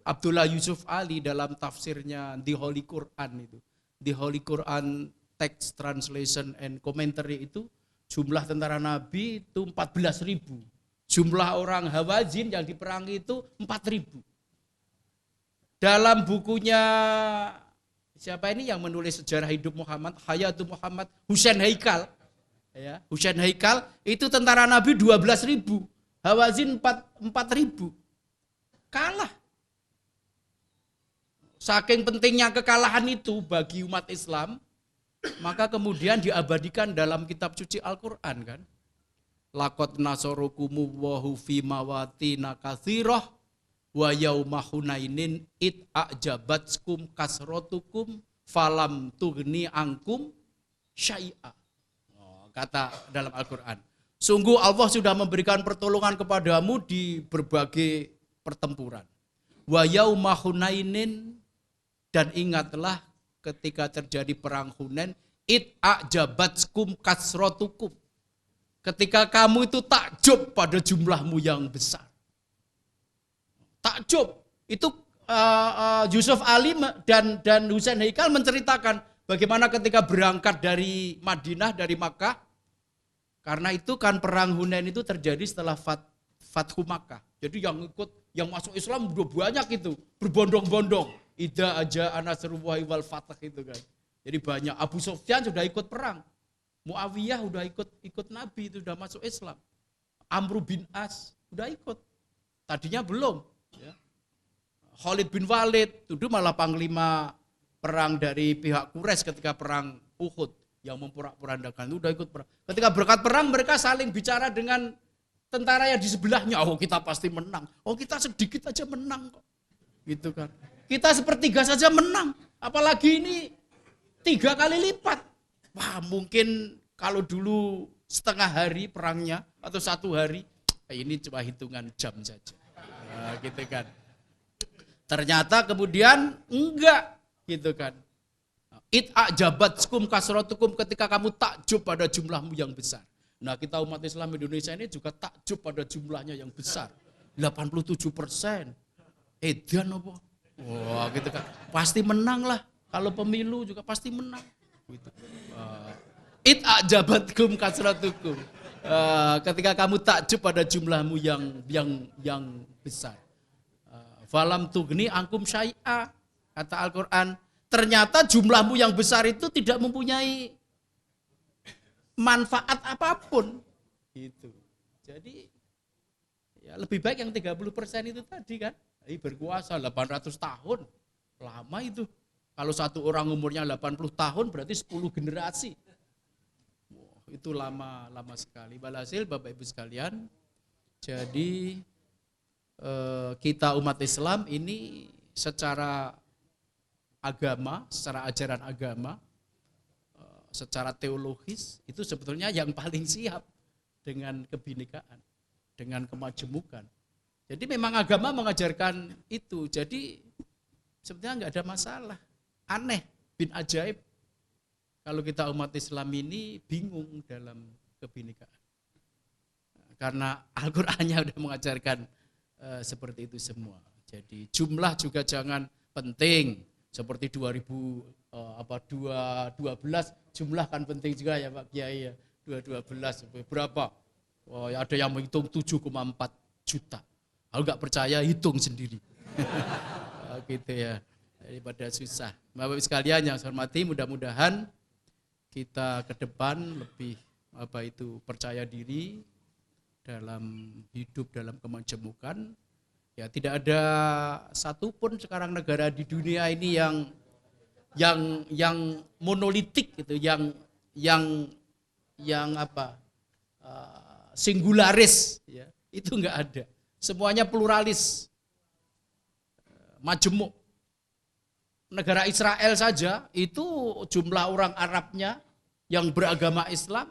Abdullah Yusuf Ali dalam tafsirnya The Holy Quran itu. The Holy Quran Text Translation and Commentary itu jumlah tentara Nabi itu 14.000. Jumlah orang Hawazin yang diperangi itu 4.000. Dalam bukunya siapa ini yang menulis sejarah hidup Muhammad, Hayatul Muhammad, Husain Haikal. Ya, Husain Haikal itu tentara Nabi 12.000, Hawazin 4.000. Kalah. Saking pentingnya kekalahan itu bagi umat Islam, maka kemudian diabadikan dalam kitab suci Al-Qur'an kan. Laqad nasarukumullahu fi mawatina katsirah wa yauma hunainin id a'jabatskum kasratukum falam tughni angkum syai'a. Kata dalam Al-Qur'an. Sungguh Allah sudah memberikan pertolongan kepadamu di berbagai pertempuran. Wa yauma hunainin, dan ingatlah ketika terjadi perang Hunain, id a'jabatskum kasratukum. Ketika kamu itu takjub pada jumlahmu yang besar. Takjub. Itu Yusuf Ali dan Husain Haikal menceritakan bagaimana ketika berangkat dari Madinah, dari Makkah, Karena itu kan perang Hunain itu terjadi setelah Fathu Makkah. Jadi yang masuk Islam udah banyak itu, berbondong-bondong. Idza aja nasrullahi wal fath itu kan. Jadi banyak. Abu Sufyan sudah ikut perang. Muawiyah udah ikut Nabi, itu sudah masuk Islam. Amr bin As udah ikut. Tadinya belum. Ya. Khalid bin Walid itu malah panglima perang dari pihak Quraisy ketika perang Uhud yang memporak-porandakan itu udah ikut perang. Ketika berkat perang mereka saling bicara dengan tentara yang di sebelahnya. Oh kita pasti menang. Oh kita sedikit aja menang kok. Gitu kan. Kita sepertiga saja menang. Apalagi ini 3 kali lipat. Wah mungkin kalau dulu setengah hari perangnya atau 1 hari, ini cuma hitungan jam saja. Nah, gitu kan. Ternyata kemudian enggak, gitu kan. It'ajabatkum kasratukum, ketika kamu takjub pada jumlahmu yang besar. Nah kita umat Islam Indonesia ini juga takjub pada jumlahnya yang besar. 87%. Edan apa? Wah gitu kan. Pasti menang lah. Kalau pemilu juga pasti menang. Gitu. It'ajabatkum kasratukum. Ketika kamu takjub pada jumlahmu yang besar. Falam tugni angkum syai'a, kata Al-Quran. Ternyata jumlahmu yang besar itu tidak mempunyai manfaat apapun. Gitu. Jadi ya lebih baik yang 30% itu tadi kan. Berkuasa 800 tahun. Lama itu. Kalau satu orang umurnya 80 tahun berarti 10 generasi. Wow, itu lama sekali. Walhasil Bapak Ibu sekalian, jadi kita umat Islam ini secara agama, secara ajaran agama, secara teologis itu sebetulnya yang paling siap dengan kebinekaan, dengan kemajemukan. Jadi memang agama mengajarkan itu. Jadi sebetulnya nggak ada masalah. Aneh, bin ajaib kalau kita umat Islam ini bingung dalam kebinekaan. Karena Al-Qur'annya udah mengajarkan seperti itu semua. Jadi jumlah juga jangan penting. Seperti 2012 jumlah kan penting juga ya Pak Kiai ya. 2012 berapa? Oh, ada yang menghitung 7,4 juta. Kalau nggak percaya hitung sendiri. Gitu ya. Daripada susah. Bapak Ibu sekalian yang saya hormati, mudah-mudahan kita ke depan lebih percaya diri dalam hidup dalam kemajemukan. Ya tidak ada satupun sekarang negara di dunia ini yang monolitik gitu, singularis ya. Itu enggak ada. Semuanya pluralis. Majemuk. Negara Israel saja itu jumlah orang Arabnya yang beragama Islam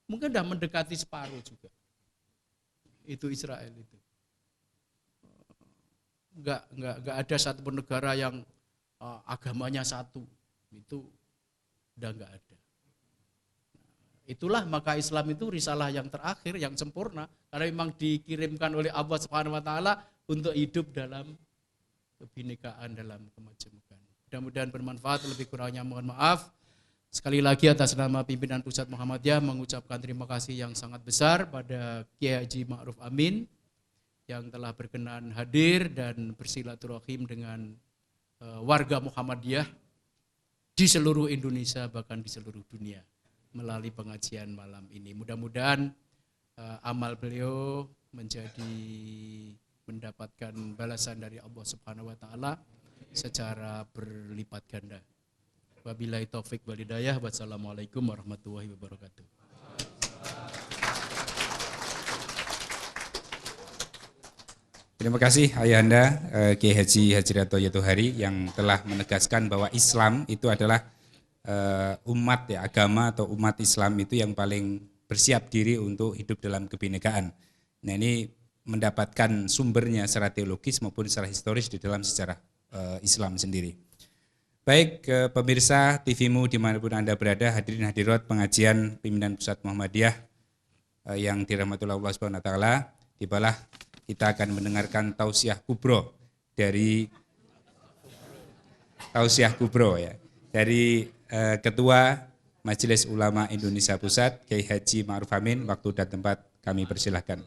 mungkin sudah mendekati separuh juga. Itu Israel itu. Enggak ada satupun negara yang agamanya satu. Itu udah enggak ada. Itulah maka Islam itu risalah yang terakhir, yang sempurna, karena memang dikirimkan oleh Allah Subhanahu wa taala untuk hidup dalam kebinekaan, dalam kemajemukan. Mudah-mudahan bermanfaat, lebih kurangnya mohon maaf. Sekali lagi atas nama pimpinan Pusat Muhammadiyah mengucapkan terima kasih yang sangat besar pada Kiai Haji Ma'ruf Amin yang telah berkenan hadir dan bersilaturahim dengan warga Muhammadiyah di seluruh Indonesia bahkan di seluruh dunia melalui pengajian malam ini. Mudah-mudahan amal beliau mendapatkan balasan dari Allah Subhanahu wa taala secara berlipat ganda. Wabillahi taufik wal hidayah. Wassalamualaikum warahmatullahi wabarakatuh. Terima kasih Ayahanda Kiai Haji Hajrianto Yatuhari yang telah menegaskan bahwa Islam itu adalah umat ya, agama atau umat Islam itu yang paling bersiap diri untuk hidup dalam kebinekaan. Nah ini mendapatkan sumbernya secara teologis maupun secara historis di dalam sejarah Islam sendiri. Baik pemirsa TV-mu dimanapun Anda berada, hadirin hadirat pengajian pimpinan Pusat Muhammadiyah yang dirahmati Allah Subhanahu wa taala, tibalah kita akan mendengarkan tausiah kubro dari Ketua Majelis Ulama Indonesia Pusat, Kiai Haji Ma'ruf Amin. Waktu dan tempat kami persilahkan.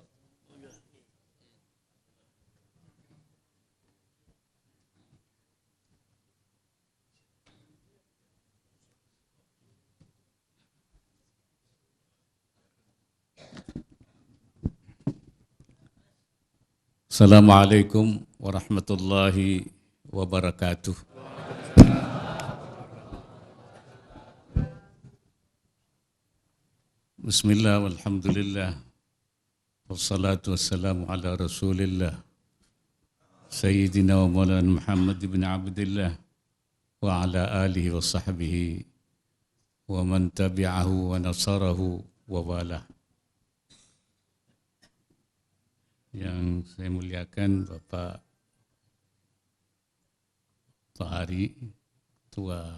Assalamualaikum warahmatullahi wabarakatuh. Bismillah walhamdulillah wassalatu wassalamu ala rasulillah Sayyidina wa maulana Muhammad ibn Abdillah wa ala alihi wa sahbihi wa man tabi'ahu wa nasarahu wa walah. Yang saya muliakan Bapak Tahari, Ketua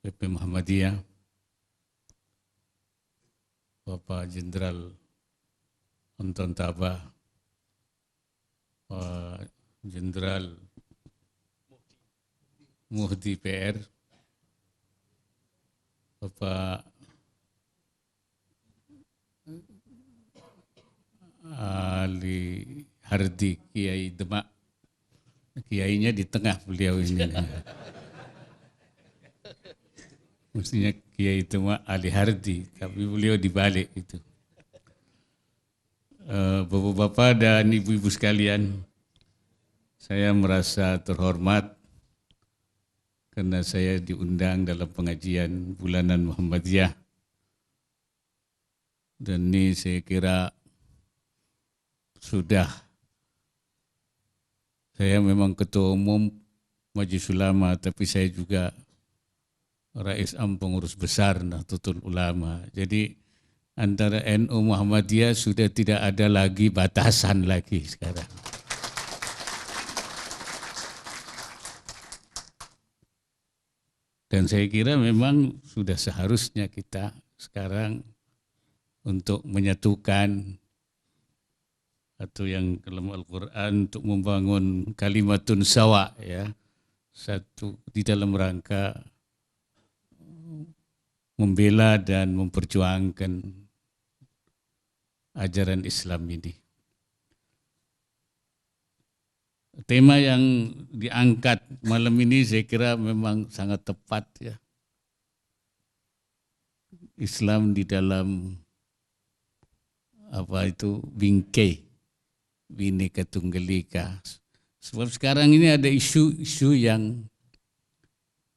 PP Muhammadiyah, Bapak Jenderal Anton Tabah, Pak Jenderal Muhdi PR, Bapak Ali Hardi Kiai Demak, kiainya di tengah beliau ini. Mestinya Kiai Demak Ali Hardi, tapi beliau dibalik itu. Bapak-bapak dan ibu-ibu sekalian, saya merasa terhormat karena saya diundang dalam pengajian bulanan Muhammadiyah. Dan ini saya kira sudah, saya memang ketua umum Majelis Ulama, tapi saya juga Rais Am pengurus besar Nahdlatul Ulama. Jadi antara NU Muhammadiyah sudah tidak ada lagi batasan lagi sekarang. Dan saya kira memang sudah seharusnya kita sekarang untuk menyatukan, atau yang dalam Al-Quran untuk membangun kalimatun sawa, ya, satu di dalam rangka membela dan memperjuangkan ajaran Islam ini. Tema yang diangkat malam ini saya kira memang sangat tepat, ya. Islam di dalam bingkai Bhinneka Tunggal Ika. Sebab sekarang ini ada isu-isu yang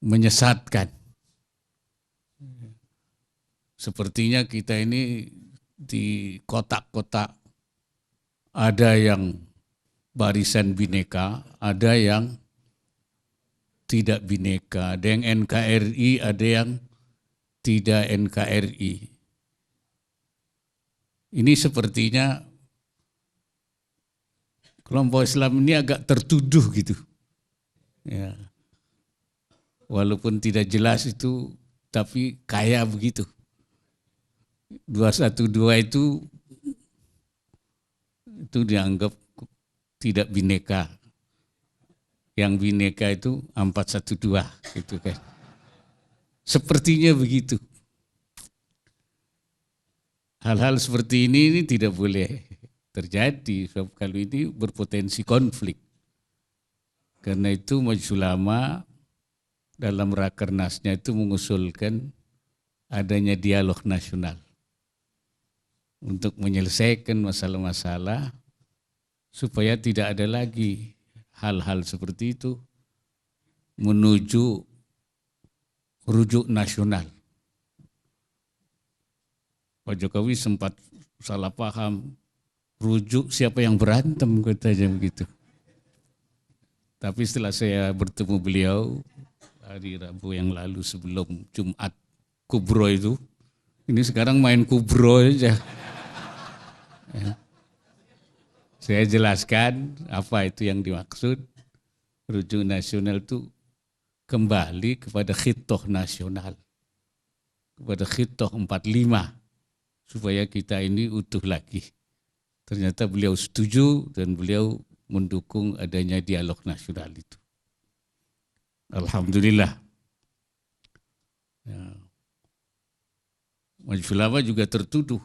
menyesatkan. Sepertinya kita ini di kotak-kotak, ada yang barisan Bhinneka, ada yang tidak Bhinneka, ada yang NKRI, ada yang tidak NKRI. Ini sepertinya kelompok Islam ini agak tertuduh gitu, ya. Walaupun tidak jelas itu, tapi kayak begitu. 212 itu dianggap tidak Bhinneka. Yang Bhinneka itu 412 gitu kan. Sepertinya begitu. Hal-hal seperti ini tidak boleh terjadi, sebab kalau ini berpotensi konflik. Karena itu Majelis Ulama dalam rakernasnya itu mengusulkan adanya dialog nasional untuk menyelesaikan masalah-masalah supaya tidak ada lagi hal-hal seperti itu menuju rujuk nasional. Pak Jokowi sempat salah paham, rujuk siapa yang berantem, katanya begitu. Tapi setelah saya bertemu beliau hari Rabu yang lalu sebelum Jumat Kubro itu, ini sekarang main Kubro aja. Ya. Saya jelaskan apa itu yang dimaksud. Rujuk nasional itu kembali kepada khitoh nasional, kepada khitoh 45, supaya kita ini utuh lagi. Ternyata beliau setuju dan beliau mendukung adanya dialog nasional itu. Alhamdulillah. Ya. Majelis Ulama juga tertuduh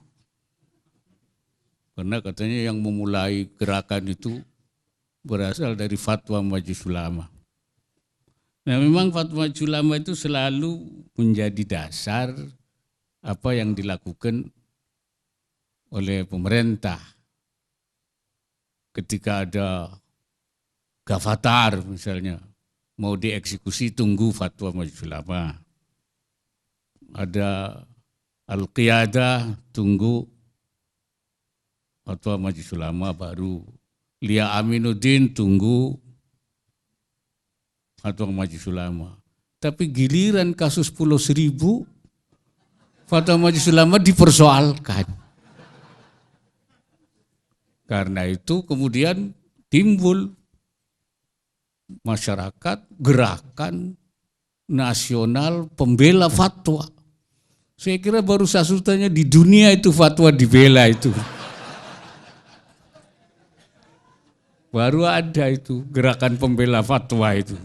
karena katanya yang memulai gerakan itu berasal dari fatwa Majelis Ulama. Nah, memang fatwa Majelis Ulama itu selalu menjadi dasar apa yang dilakukan oleh pemerintah. Ketika ada Gavatar misalnya mau dieksekusi, tunggu fatwa Majelis Ulama. Ada Al-Qiyadah, tunggu fatwa Majelis Ulama baru. Lia Aminuddin, tunggu fatwa Majelis Ulama. Tapi giliran kasus Pulau Seribu, fatwa Majelis Ulama dipersoalkan. Karena itu kemudian timbul masyarakat gerakan nasional pembela fatwa. Saya kira baru satu-satunya di dunia itu fatwa dibela itu. Baru ada itu gerakan pembela fatwa itu.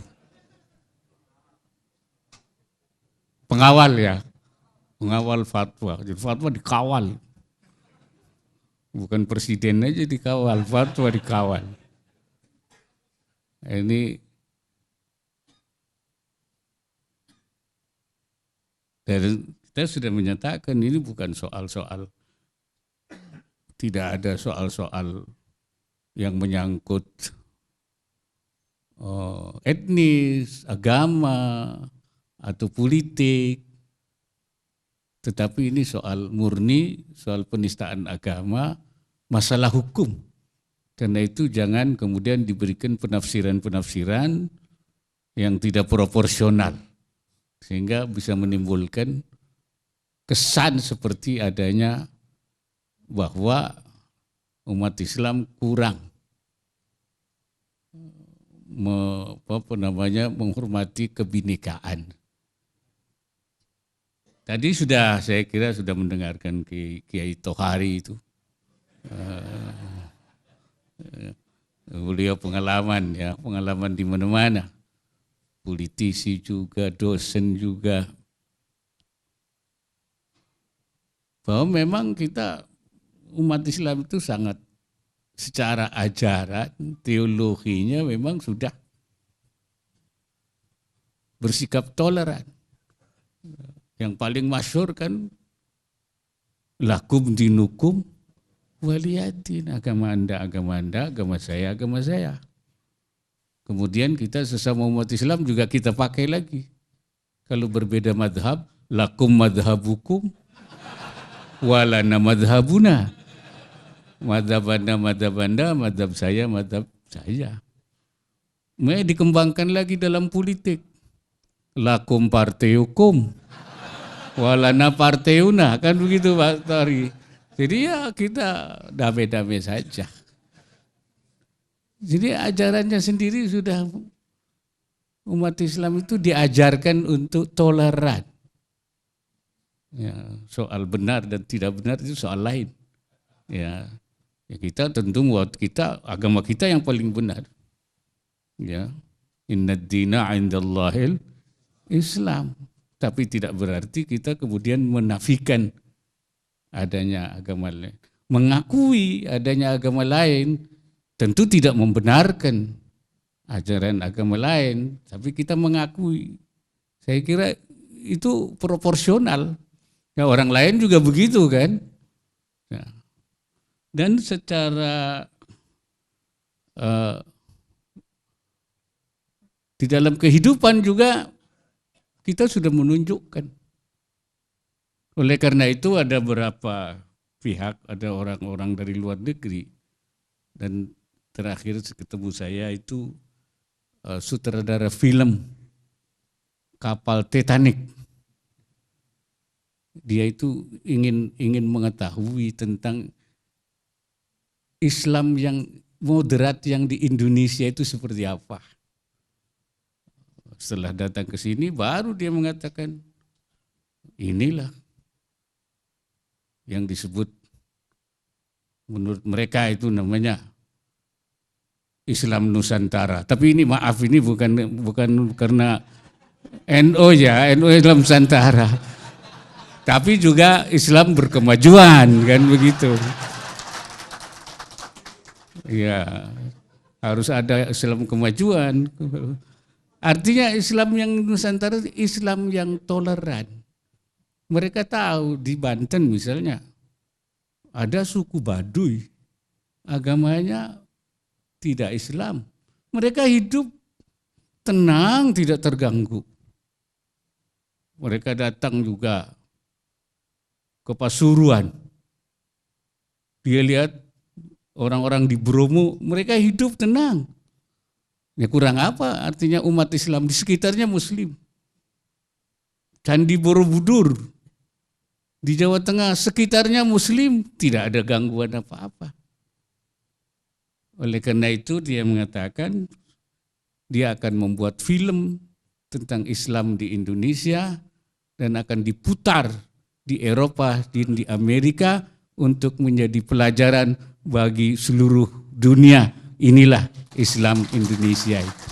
Pengawal ya, pengawal fatwa. Jadi fatwa dikawal. Bukan presiden aja dikawal, fatwa dikawal. Ini dan kita sudah menyatakan ini bukan soal-soal, tidak ada soal-soal yang menyangkut etnis, agama, atau politik. Tetapi ini soal murni, soal penistaan agama, masalah hukum. Karena itu jangan kemudian diberikan penafsiran-penafsiran yang tidak proporsional. Sehingga bisa menimbulkan kesan seperti adanya bahwa umat Islam kurang menghormati kebinekaan. Tadi saya kira sudah mendengarkan Kiai Tohari itu. Beliau pengalaman di mana-mana. Politisi juga, dosen juga. Bahwa memang kita umat Islam itu sangat secara ajaran, teologinya memang sudah bersikap toleran. Yang paling masyhur kan lakum dinukum waliyadin, agama anda, agama saya, agama saya. Kemudian kita sesama umat Islam juga kita pakai lagi. Kalau berbeda madhab, lakum madhabukum walana madhabuna. Madhab anda, madhab saya, madhab saya. Mereka dikembangkan lagi dalam politik. Lakum parteukum walana parteuna, kan begitu Pak Tori. Jadi ya kita damai-damai saja. Jadi ajarannya sendiri sudah umat Islam itu diajarkan untuk toleran. Ya, soal benar dan tidak benar itu soal lain. Ya kita tentu buat kita agama kita yang paling benar. Ya, innad dina 'indallahil Islam. Tapi tidak berarti kita kemudian menafikan adanya agama lain. Mengakui adanya agama lain tentu tidak membenarkan ajaran agama lain, tapi kita mengakui. Saya kira itu proporsional. Ya, orang lain juga begitu kan. Ya. Dan secara di dalam kehidupan juga kita sudah menunjukkan. Oleh karena itu ada beberapa pihak, ada orang-orang dari luar negeri, dan terakhir ketemu saya itu sutradara film kapal Titanic. Dia itu ingin mengetahui tentang Islam yang moderat yang di Indonesia itu seperti apa. Setelah datang ke sini baru dia mengatakan inilah yang disebut menurut mereka itu namanya Islam Nusantara. Tapi ini maaf, ini bukan karena NU ya, NU Islam Nusantara. Tapi juga Islam berkemajuan kan begitu. Ya, harus ada Islam kemajuan. Artinya Islam yang Nusantara Islam yang toleran. Mereka tahu di Banten misalnya ada suku Baduy, agamanya tidak Islam. Mereka hidup tenang, tidak terganggu. Mereka datang juga ke Pasuruan. Dia lihat orang-orang di Bromo, mereka hidup tenang. Ya kurang apa artinya umat Islam di sekitarnya Muslim. Candi Borobudur di Jawa Tengah sekitarnya Muslim, tidak ada gangguan apa-apa. Oleh karena itu dia mengatakan dia akan membuat film tentang Islam di Indonesia dan akan diputar di Eropa, di Amerika untuk menjadi pelajaran bagi seluruh dunia. Inilah Islam Indonesia itu.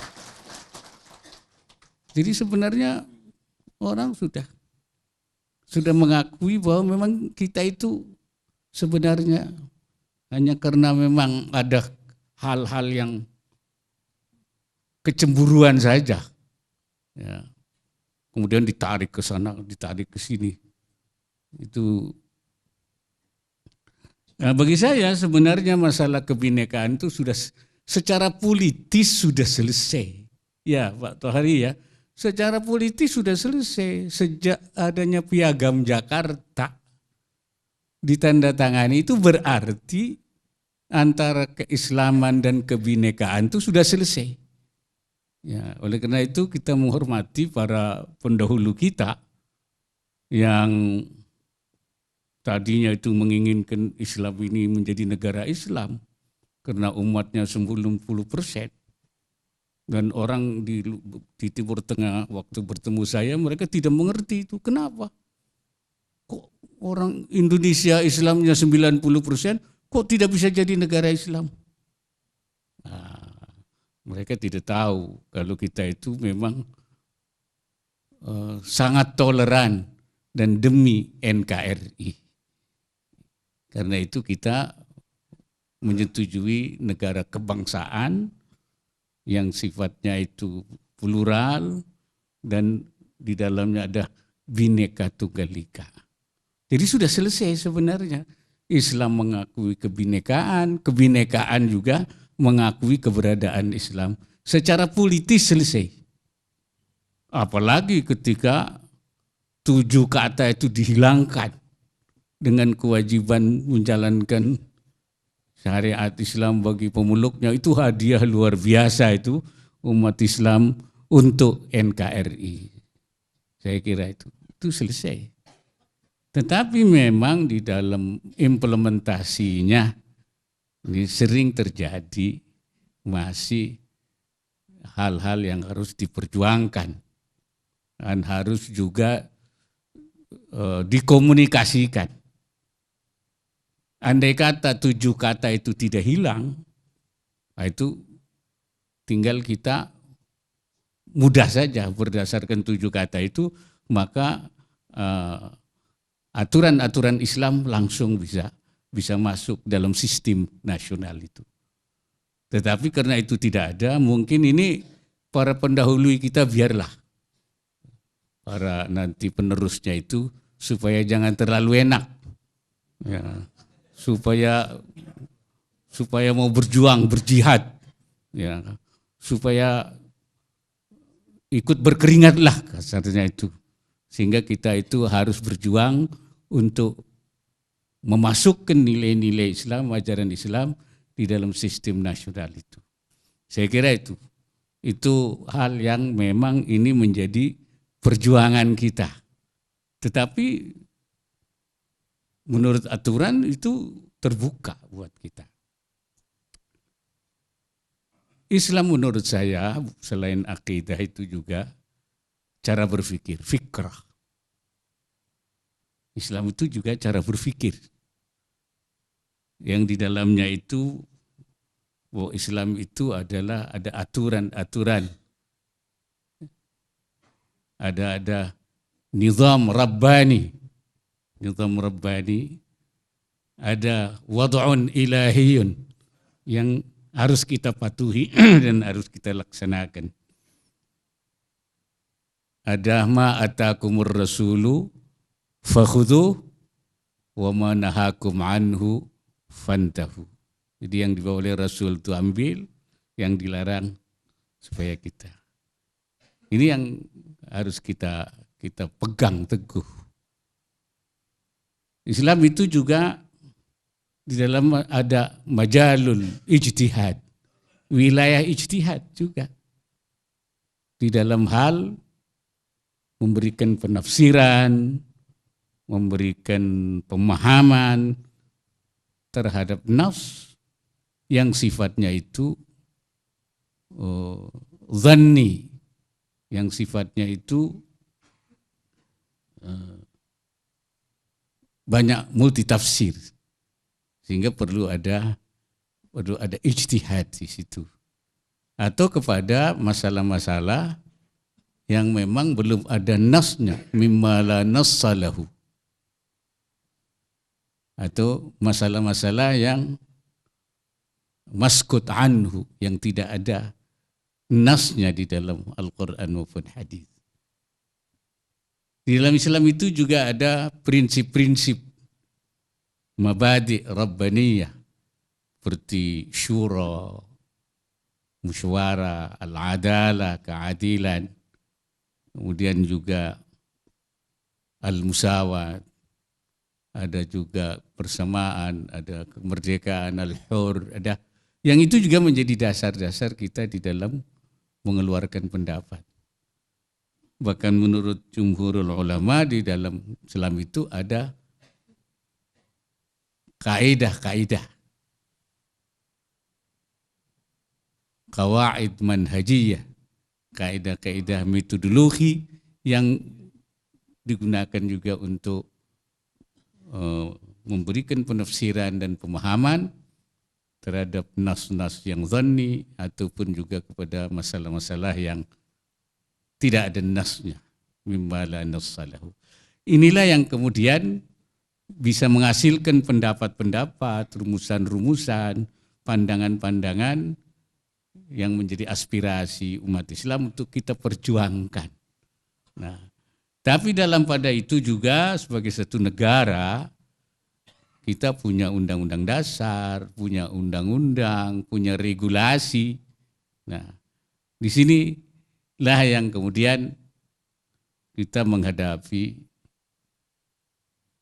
Jadi sebenarnya orang sudah mengakui bahwa memang kita itu sebenarnya hanya karena memang ada hal-hal yang kecemburuan saja. Ya. Kemudian ditarik ke sana, ditarik ke sini. Itu nah, bagi saya sebenarnya masalah kebinekaan itu sudah secara politis sudah selesai. Ya Pak Tohari ya, secara politis sudah selesai sejak adanya Piagam Jakarta ditandatangani, itu berarti antara keislaman dan kebinekaan itu sudah selesai. Ya, oleh karena itu kita menghormati para pendahulu kita yang tadinya itu menginginkan Islam ini menjadi negara Islam karena umatnya 90%. Dan orang di Timur Tengah waktu bertemu saya mereka tidak mengerti itu. Kenapa? Kok orang Indonesia Islamnya 90%, kok tidak bisa jadi negara Islam? Nah, mereka tidak tahu kalau kita itu memang sangat toleran dan demi NKRI. Karena itu kita menyetujui negara kebangsaan yang sifatnya itu plural dan di dalamnya ada Bhinneka Tunggal Ika. Jadi sudah selesai sebenarnya. Islam mengakui kebinekaan, kebinekaan juga mengakui keberadaan Islam. Secara politis selesai. Apalagi ketika 7 kata itu dihilangkan dengan kewajiban menjalankan syariat Islam bagi pemeluknya, itu hadiah luar biasa itu umat Islam untuk NKRI. Saya kira itu selesai. Tetapi memang di dalam implementasinya ini sering terjadi masih hal-hal yang harus diperjuangkan dan harus juga dikomunikasikan. Andai kata 7 kata itu tidak hilang, nah itu tinggal kita mudah saja berdasarkan 7 kata itu, maka aturan-aturan Islam langsung bisa masuk dalam sistem nasional itu. Tetapi karena itu tidak ada, mungkin ini para pendahulu kita biarlah para nanti penerusnya itu supaya jangan terlalu enak, ya, supaya mau berjuang, berjihad, ya, supaya ikut berkeringatlah kasarnya itu, sehingga kita itu harus berjuang untuk memasukkan nilai-nilai Islam, ajaran Islam di dalam sistem nasional itu. Saya kira itu hal yang memang ini menjadi perjuangan kita. Tetapi menurut aturan itu terbuka buat kita. Islam menurut saya selain akidah itu juga cara berpikir, fikrah. Islam itu juga cara berpikir. Yang di dalamnya itu bahwa Islam itu adalah ada aturan-aturan ada nizam rabbani, ada wad'un ilahiyun yang harus kita patuhi dan harus kita laksanakan. Ada ma atakumur rasulu fakhudhu wa ma nahakum anhu fantahu. Jadi yang dibawa oleh Rasul itu ambil, yang dilarang supaya kita. Ini yang harus kita pegang teguh. Islam itu juga di dalam ada majalul ijtihad, wilayah ijtihad juga. Di dalam hal memberikan penafsiran, memberikan pemahaman terhadap nas yang sifatnya itu zanni, yang sifatnya itu banyak multitafsir, sehingga perlu ada ijtihad di situ, atau kepada masalah-masalah yang memang belum ada nasnya, mimma la nassalahu, atau masalah-masalah yang maskut anhu, yang tidak ada nasnya di dalam Al-Quran maupun hadis. Di dalam Islam itu juga ada prinsip-prinsip mabadi' rabbaniyah seperti syura, musyawarah, al-adalah, keadilan, kemudian juga al-musawat, ada juga persamaan, ada kemerdekaan, al-hur, ada yang itu juga menjadi dasar-dasar kita di dalam mengeluarkan pendapat. Bahkan menurut jumhurul ulama di dalam Islam itu ada kaidah-kaidah, qawaid manhajiyah, kaidah-kaidah metodologi yang digunakan juga untuk memberikan penafsiran dan pemahaman terhadap nas-nas yang zanni ataupun juga kepada masalah-masalah yang tidak ada nasnya, mimma la nassalahu. Inilah yang kemudian bisa menghasilkan pendapat-pendapat, rumusan-rumusan, pandangan-pandangan yang menjadi aspirasi umat Islam untuk kita perjuangkan. Nah, tapi dalam pada itu juga sebagai satu negara, kita punya undang-undang dasar, punya undang-undang, punya regulasi. Nah, di sinilah yang kemudian kita menghadapi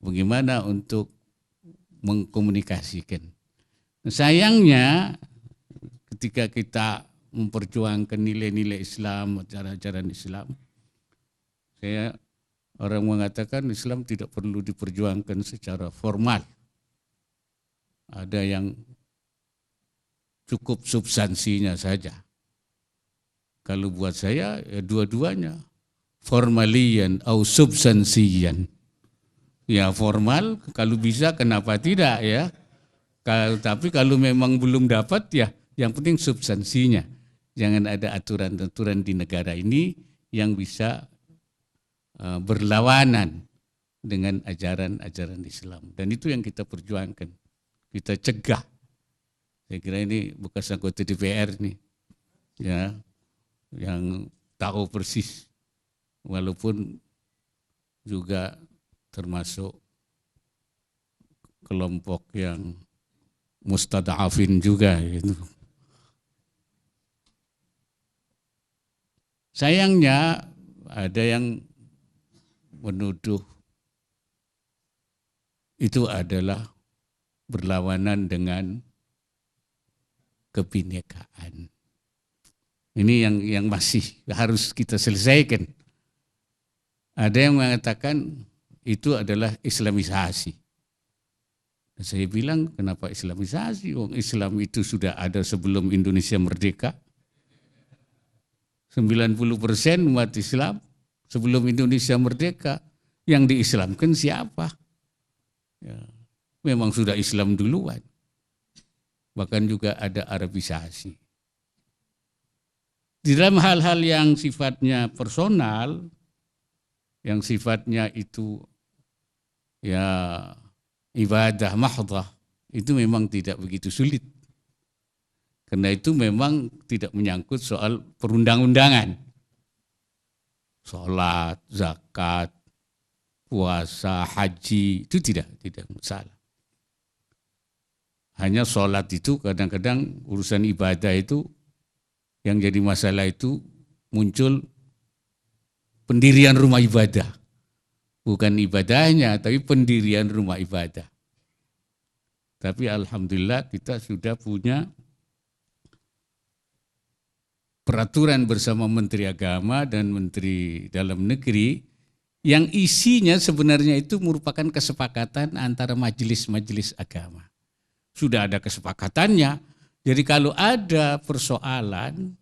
bagaimana untuk mengkomunikasikan. Sayangnya ketika kita memperjuangkan nilai-nilai Islam, ajaran-ajaran Islam, orang mengatakan Islam tidak perlu diperjuangkan secara formal. Ada yang cukup substansinya saja. Kalau buat saya ya dua-duanya, formalian atau substansian. Ya formal kalau bisa kenapa tidak ya. Tapi kalau memang belum dapat ya yang penting substansinya. Jangan ada aturan-aturan di negara ini yang bisa berlawanan dengan ajaran-ajaran Islam. Dan itu yang kita perjuangkan. Kita cegah. Saya kira ini bekas anggota DPR nih. Ya, yang tahu persis. Walaupun juga termasuk kelompok yang mustada'afin juga gitu. Sayangnya ada yang menuduh itu adalah berlawanan dengan kebinekaan. Ini yang masih harus kita selesaikan. Ada yang mengatakan itu adalah Islamisasi. Dan saya bilang kenapa Islamisasi? Wong Islam itu sudah ada sebelum Indonesia merdeka. 90% umat Islam sebelum Indonesia merdeka yang diislamkan siapa? Ya, memang sudah Islam duluan. Bahkan juga ada Arabisasi. Di dalam hal-hal yang sifatnya personal, yang sifatnya itu ya ibadah mahdhah, itu memang tidak begitu sulit. Karena itu memang tidak menyangkut soal perundang-undangan. Sholat, zakat, puasa, haji, itu tidak masalah. Hanya sholat itu kadang-kadang urusan ibadah itu yang jadi masalah itu muncul pendirian rumah ibadah. Bukan ibadahnya, tapi pendirian rumah ibadah. Tapi alhamdulillah kita sudah punya peraturan bersama Menteri Agama dan Menteri Dalam Negeri yang isinya sebenarnya itu merupakan kesepakatan antara majelis-majelis agama. Sudah ada kesepakatannya, jadi kalau ada persoalan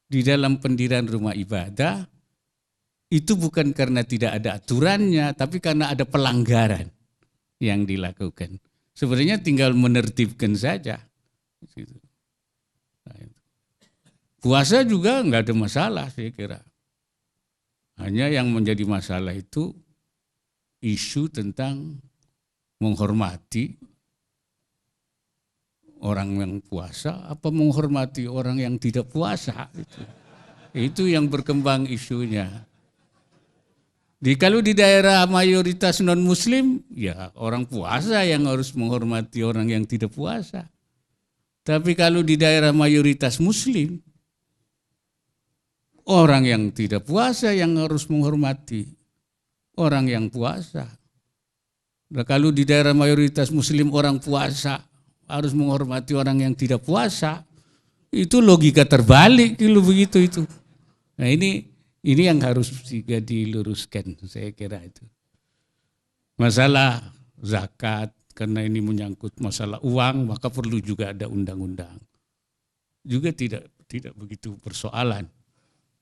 di dalam pendirian rumah ibadah, itu bukan karena tidak ada aturannya, tapi karena ada pelanggaran yang dilakukan. Sebenarnya tinggal menertibkan saja. Puasa juga enggak ada masalah saya kira. Hanya yang menjadi masalah itu isu tentang menghormati orang yang puasa apa menghormati orang yang tidak puasa. Itu yang berkembang isunya. Kalau di daerah mayoritas non-muslim, ya orang puasa yang harus menghormati orang yang tidak puasa. Tapi kalau di daerah mayoritas muslim, orang yang tidak puasa yang harus menghormati orang yang puasa. Nah, kalau di daerah mayoritas muslim orang puasa harus menghormati orang yang tidak puasa, itu logika terbalik kalau begitu itu. Nah ini yang harus juga diluruskan saya kira itu. Masalah zakat, karena ini menyangkut masalah uang, maka perlu juga ada undang-undang. Juga tidak begitu persoalan.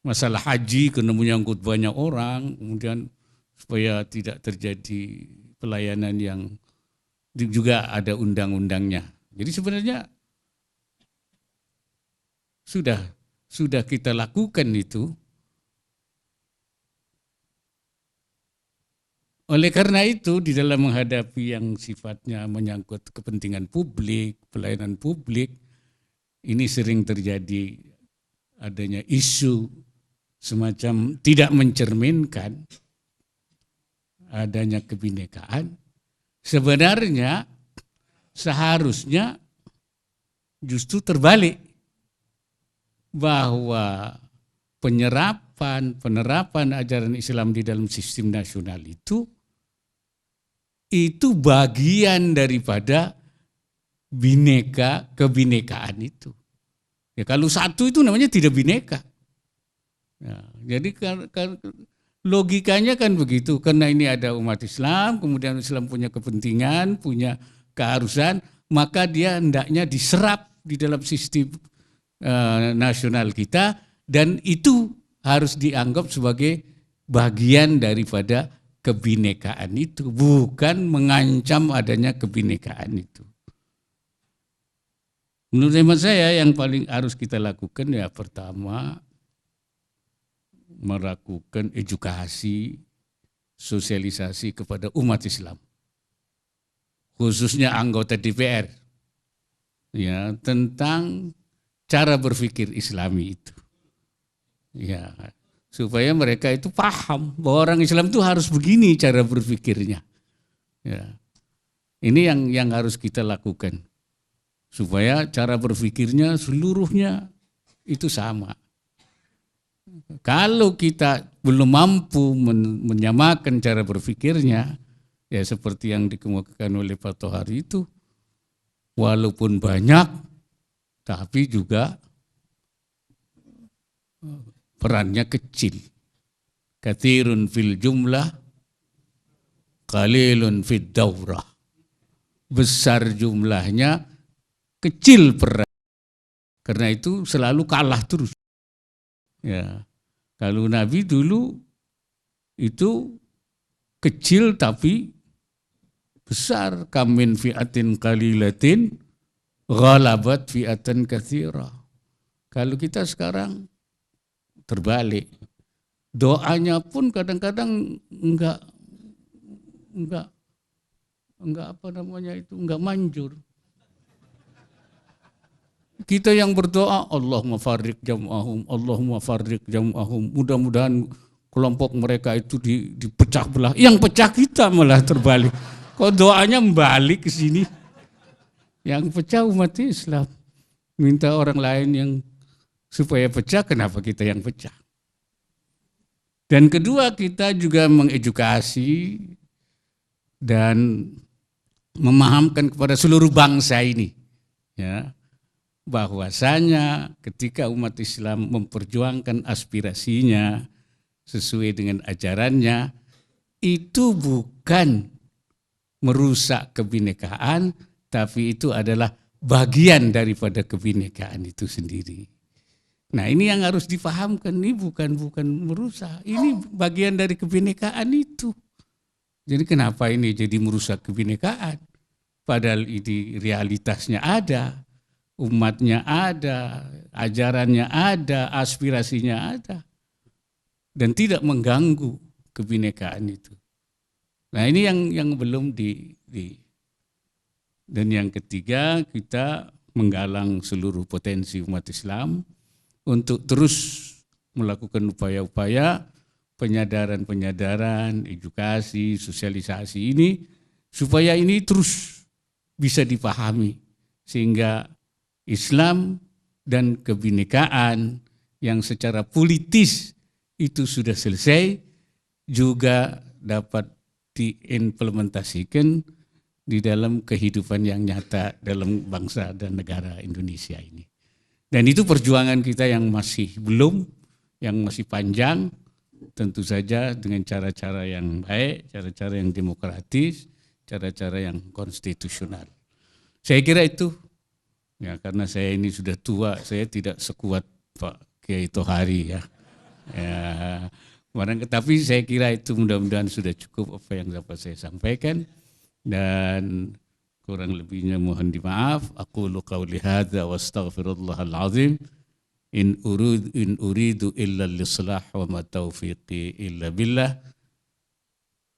Masalah haji karena menyangkut banyak orang, kemudian supaya tidak terjadi pelayanan yang juga ada undang-undangnya. Jadi sebenarnya sudah kita lakukan itu. Oleh karena itu di dalam menghadapi yang sifatnya menyangkut kepentingan publik, pelayanan publik, ini sering terjadi adanya isu semacam tidak mencerminkan adanya kebinekaan. Sebenarnya seharusnya justru terbalik, bahwa penerapan ajaran Islam di dalam sistem nasional itu bagian daripada kebinekaan itu. Ya kalau satu itu namanya tidak bineka. Ya, jadi logikanya kan begitu, karena ini ada umat Islam, kemudian Islam punya kepentingan, punya keharusan, maka dia hendaknya diserap di dalam sistem nasional kita, dan itu harus dianggap sebagai bagian daripada kebinekaan itu, bukan mengancam adanya kebinekaan itu. Menurut hemat saya yang paling harus kita lakukan ya pertama, melakukan edukasi, sosialisasi kepada umat Islam, khususnya anggota DPR, ya, tentang cara berpikir Islami itu, ya, supaya mereka itu paham bahwa orang Islam itu harus begini cara berpikirnya. Ya, ini yang harus kita lakukan supaya cara berpikirnya seluruhnya itu sama. Kalau kita belum mampu menyamakan cara berpikirnya, ya seperti yang dikemukakan oleh Pak Tohari itu, walaupun banyak, tapi juga perannya kecil. Katsirun fil jumlah, qalilun fid daurah. Besar jumlahnya, kecil peran. Karena itu selalu kalah terus. Ya, kalau Nabi dulu itu kecil tapi besar. Kamin fi'atin qalilatin ghalabat fi'atan katsira. Kalau kita sekarang terbalik, Doanya pun kadang-kadang enggak apa namanya itu, enggak manjur. Kita yang berdoa, Allahumma farriq jam'ahum, Allahumma farriq jam'ahum. Mudah-mudahan kelompok mereka itu dipecah belah. Yang pecah kita malah terbalik. Kok doanya balik ke sini? Yang pecah umat Islam. Minta orang lain yang supaya pecah, kenapa kita yang pecah? Dan kedua, kita juga mengedukasi dan memahamkan kepada seluruh bangsa ini, ya, bahwasanya ketika umat Islam memperjuangkan aspirasinya sesuai dengan ajarannya, itu bukan merusak kebinekaan, tapi itu adalah bagian daripada kebinekaan itu sendiri. Nah, ini yang harus dipahamkan, ini bukan merusak, ini bagian dari kebinekaan itu. Jadi kenapa ini jadi merusak kebinekaan? Padahal ini realitasnya ada, umatnya ada, ajarannya ada, aspirasinya ada. Dan tidak mengganggu kebinekaan itu. Nah, ini yang belum Dan yang ketiga, kita menggalang seluruh potensi umat Islam untuk terus melakukan upaya-upaya penyadaran, edukasi, sosialisasi ini, supaya ini terus bisa dipahami, sehingga Islam dan kebinekaan yang secara politis itu sudah selesai, juga dapat diimplementasikan di dalam kehidupan yang nyata dalam bangsa dan negara Indonesia ini. Dan itu perjuangan kita yang masih masih panjang, tentu saja dengan cara-cara yang baik, cara-cara yang demokratis, cara-cara yang konstitusional. Saya kira itu, ya, karena saya ini sudah tua, saya tidak sekuat Pak Kiai Tohari, ya. Tapi saya kira itu mudah-mudahan sudah cukup apa yang dapat saya sampaikan, dan kurang lebihnya mohon dimaaf. Aqulu qauli hadza wa astaghfirullahal azim. In uridu illa al-islah wa ma taufiqi illa billah.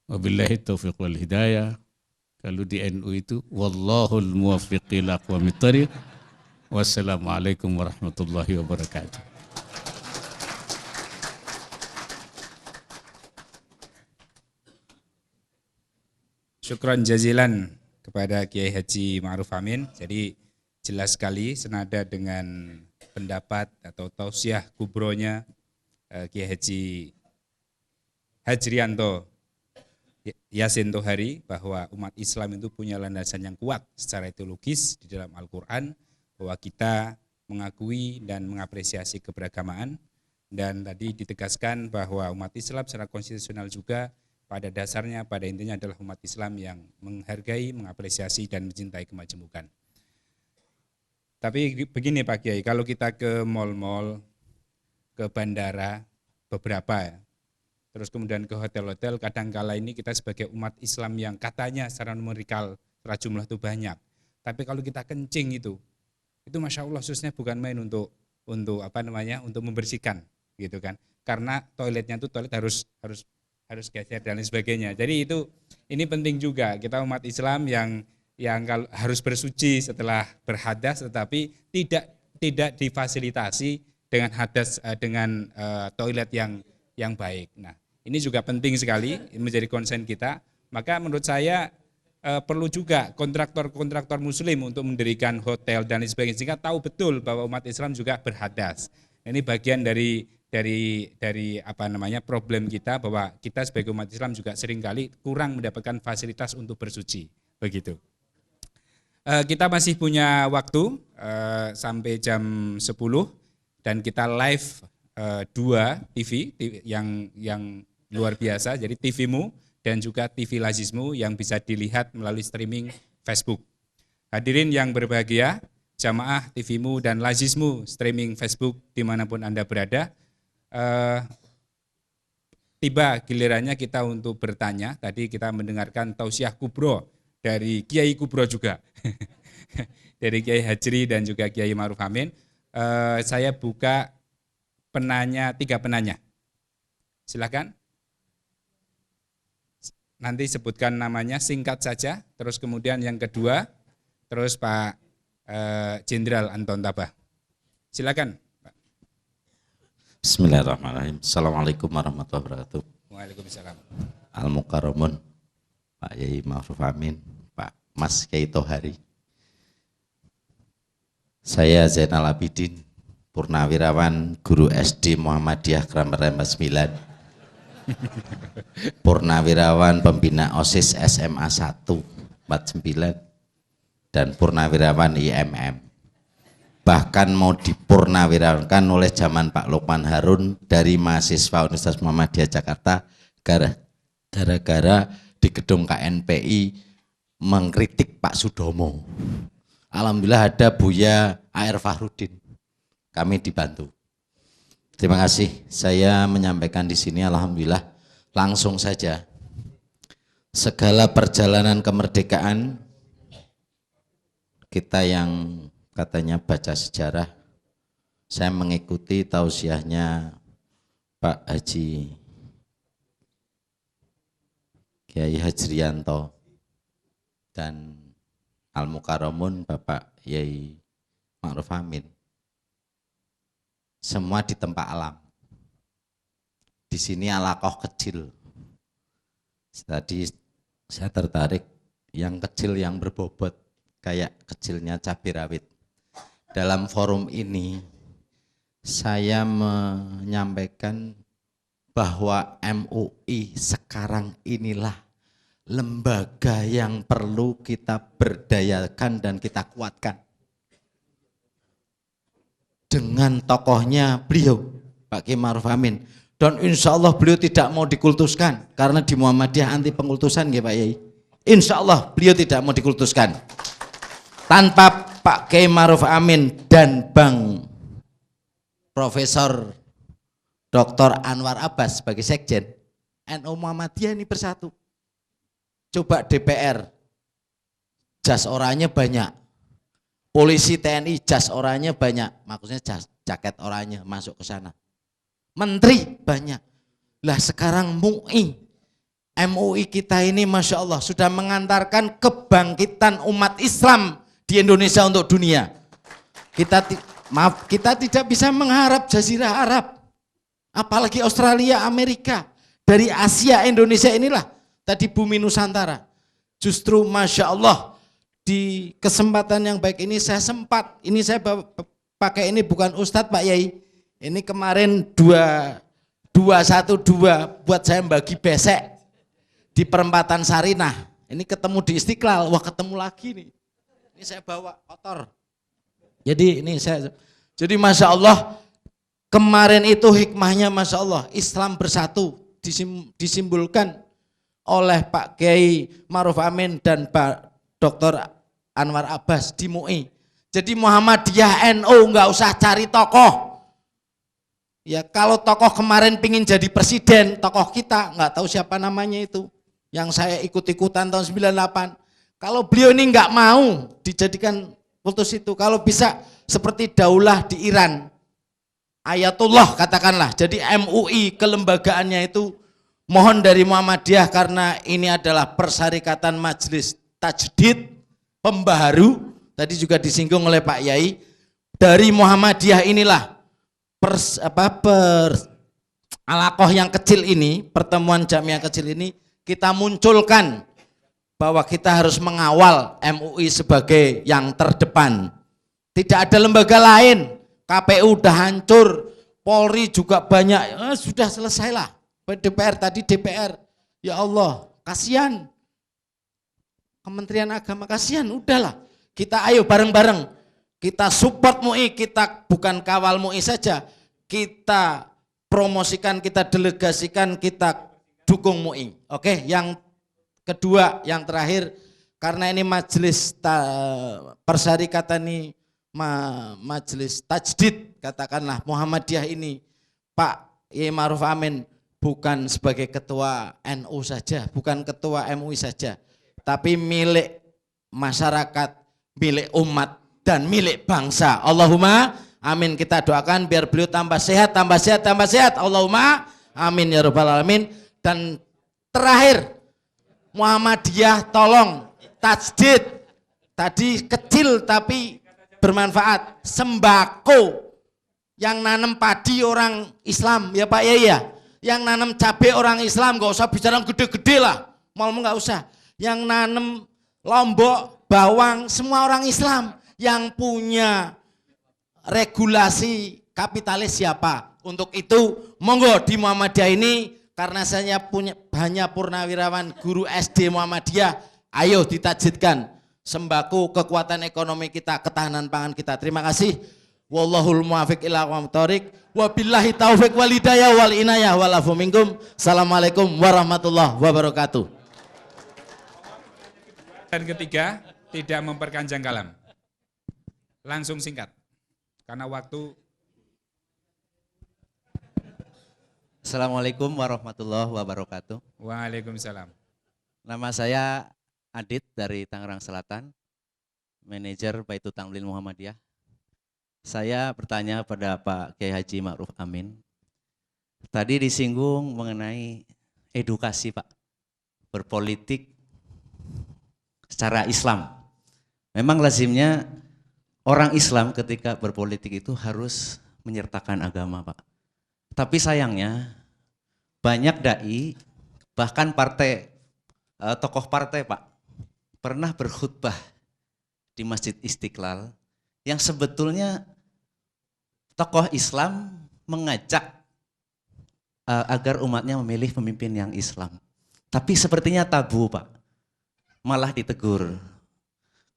Wabillahi taufiq wal hidayah. Kalau di NU itu wallahul muwaffiq ila aqwamit thariq. Wassalamualaikum warahmatullahi wabarakatuh. Syukran jazilan kepada Kiai Haji Ma'ruf Amin. Jadi jelas sekali senada dengan pendapat atau tausiah kubronya Kiai Haji Hajrianto Yasin Tohari, bahwa umat Islam itu punya landasan yang kuat secara teologis di dalam Al-Quran, bahwa kita mengakui dan mengapresiasi keberagamaan, dan tadi ditegaskan bahwa umat Islam secara konstitusional juga pada dasarnya, pada intinya adalah umat Islam yang menghargai, mengapresiasi, dan mencintai kemajemukan. Tapi begini Pak Kiai, kalau kita ke mal-mal, ke bandara, beberapa ya, terus kemudian ke hotel-hotel, kadangkala ini kita sebagai umat Islam yang katanya secara numerikal, secara jumlah itu banyak. Tapi kalau kita kencing itu Masya Allah khususnya bukan main untuk untuk membersihkan gitu kan. Karena toiletnya itu toilet harus geser dan lain sebagainya. Jadi ini penting juga, kita umat Islam yang kalau harus bersuci setelah berhadas, tetapi tidak difasilitasi dengan hadas dengan toilet yang baik. Nah, ini juga penting sekali menjadi konsen kita. Maka menurut saya perlu juga kontraktor muslim untuk mendirikan hotel dan lain sebagainya, sehingga tahu betul bahwa umat Islam juga berhadas. Ini bagian dari problem kita, bahwa kita sebagai umat Islam juga seringkali kurang mendapatkan fasilitas untuk bersuci, begitu. Kita masih punya waktu sampai jam 10, dan kita live 2 TV yang luar biasa, jadi TVmu dan juga TV Lazismu yang bisa dilihat melalui streaming Facebook. Hadirin yang berbahagia, jamaah TVmu dan Lazismu streaming Facebook dimanapun Anda berada, tiba gilirannya kita untuk bertanya. Tadi kita mendengarkan tausiah kubro dari Kiai Kubro juga, dari Kiai Hajri dan juga Kiai Ma'ruf Amin. Saya buka 3 penanya. Silakan. Nanti sebutkan namanya singkat saja. Terus kemudian yang kedua, terus Pak Jenderal Anton Tabah. Silakan. Pak. Bismillahirrahmanirrahim. Assalamualaikum warahmatullahi wabarakatuh. Waalaikumsalam. Al-Mukarramun, Pak Yai Ma'ruf Amin, Pak Mas Kiai Tohari. Saya Zainal Abidin, Purnawirawan Guru SD Muhammadiyah Kramat Rema 9. Purnawirawan Pembina OSIS SMA 1 49 dan Purnawirawan IMM. Bahkan mau dipurnawirawankan oleh zaman Pak Lukman Harun dari mahasiswa Universitas Muhammadiyah Jakarta gara-gara di gedung KNPI mengkritik Pak Sudomo. Alhamdulillah ada Buya A.R. Fahrudin. Kami dibantu. Terima kasih. Saya menyampaikan di sini alhamdulillah langsung saja. Segala perjalanan kemerdekaan kita yang katanya baca sejarah, saya mengikuti tausiahnya Pak Haji Kiai Hajrianto dan Al-Mukarramun Bapak Yai Ma'ruf Amin. Semua di tempat alam. Di sini alakoh kecil. Tadi saya tertarik yang kecil yang berbobot kayak kecilnya cabai rawit. Dalam forum ini saya menyampaikan bahwa MUI sekarang inilah lembaga yang perlu kita berdayakan dan kita kuatkan. Dengan tokohnya beliau, Pak Kiai Ma'ruf Amin. Dan insya Allah beliau tidak mau dikultuskan, karena di Muhammadiyah anti pengkultusan ya Pak Yai. Insya Allah beliau tidak mau dikultuskan. Tanpa Pak Kiai Ma'ruf Amin dan Bang Profesor Dr. Anwar Abbas sebagai sekjen, NU Muhammadiyah ini bersatu. Coba DPR, jas oranye banyak, polisi TNI jas oranye banyak, maksudnya jaket oranye masuk ke sana. Menteri banyak. Lah sekarang MUI kita ini Masya Allah sudah mengantarkan kebangkitan umat Islam di Indonesia untuk dunia. Kita tidak bisa mengharap Jazirah Arab, apalagi Australia, Amerika. Dari Asia, Indonesia inilah tadi bumi Nusantara. Justru Masya Allah di kesempatan yang baik ini saya sempat, ini saya pakai ini bukan Ustadz Pak Yai, ini kemarin 212 buat saya bagi besek di perempatan Sarinah. Ini ketemu di Istiqlal, wah ketemu lagi nih. Ini saya bawa kotor. Jadi Masya Allah kemarin itu hikmahnya Masya Allah, Islam bersatu disimbolkan oleh Pak Kiai Ma'ruf Amin dan Pak Dr. Anwar Abbas di MUI. Jadi Muhammadiyah NU nggak usah cari tokoh. Ya kalau tokoh kemarin pingin jadi presiden, tokoh kita nggak tahu siapa namanya itu, yang saya ikut-ikutan tahun 98. Kalau beliau ini nggak mau dijadikan kultus itu, kalau bisa seperti daulah di Iran, Ayatullah katakanlah. Jadi MUI kelembagaannya itu mohon dari Muhammadiyah, karena ini adalah persyarikatan majelis tajdid pembaharu, tadi juga disinggung oleh Pak Yai. Dari Muhammadiyah inilah alakoh yang kecil ini, pertemuan jamiah kecil ini, kita munculkan bahwa kita harus mengawal MUI sebagai yang terdepan. Tidak ada lembaga lain. KPU udah hancur, Polri juga banyak, sudah selesailah. DPR tadi DPR, ya Allah, kasihan. Kementerian Agama kasihan, udahlah. Kita ayo bareng-bareng, kita support MUI, kita bukan kawal MUI saja, kita promosikan, kita delegasikan, kita dukung MUI. Oke, yang kedua, yang terakhir, karena ini majelis persyarikatan ini majelis tajdid, katakanlah Muhammadiyah ini, Pak Yai Ma'ruf Amin bukan sebagai ketua NU saja, bukan ketua MUI saja, tapi milik masyarakat, milik umat, dan milik bangsa. Allahumma amin. Kita doakan biar beliau tambah sehat, tambah sehat, tambah sehat. Allahumma Amin ya rabbal alamin. Dan terakhir, Muhammadiyah tolong tajdid. Tadi kecil tapi bermanfaat. Sembako. Yang nanam padi orang Islam, ya Pak ya. Yang nanam cabai orang Islam, gak usah bicara gede-gede lah. Mal nggak usah. Yang nanam lombok, bawang, semua orang Islam. Yang punya regulasi kapitalis siapa? Untuk itu, monggo di Muhammadiyah ini, karena saya punya hanya purnawirawan guru SD Muhammadiyah, ayo ditajdidkan sembako, kekuatan ekonomi kita, ketahanan pangan kita. Terima kasih. Wallahul muwafiq ila aqwamit thoriq. Wabillahi taufiq wal hidayah wal inayah wal afu minkum. Assalamualaikum warahmatullahi wabarakatuh. Dan ketiga, tidak memperpanjang kalam. Langsung singkat. Karena waktu. Assalamualaikum warahmatullahi wabarakatuh. Waalaikumsalam. Nama saya Adit dari Tangerang Selatan, manajer Baitul Tamlil Muhammadiyah. Saya bertanya pada Pak Kiai Haji Ma'ruf Amin. Tadi disinggung mengenai edukasi Pak, berpolitik secara Islam. Memang lazimnya orang Islam ketika berpolitik itu harus menyertakan agama Pak. Tapi sayangnya banyak dai, bahkan partai, tokoh partai Pak, pernah berkhutbah di Masjid Istiqlal yang sebetulnya tokoh Islam mengajak agar umatnya memilih pemimpin yang Islam. Tapi sepertinya tabu Pak, malah ditegur.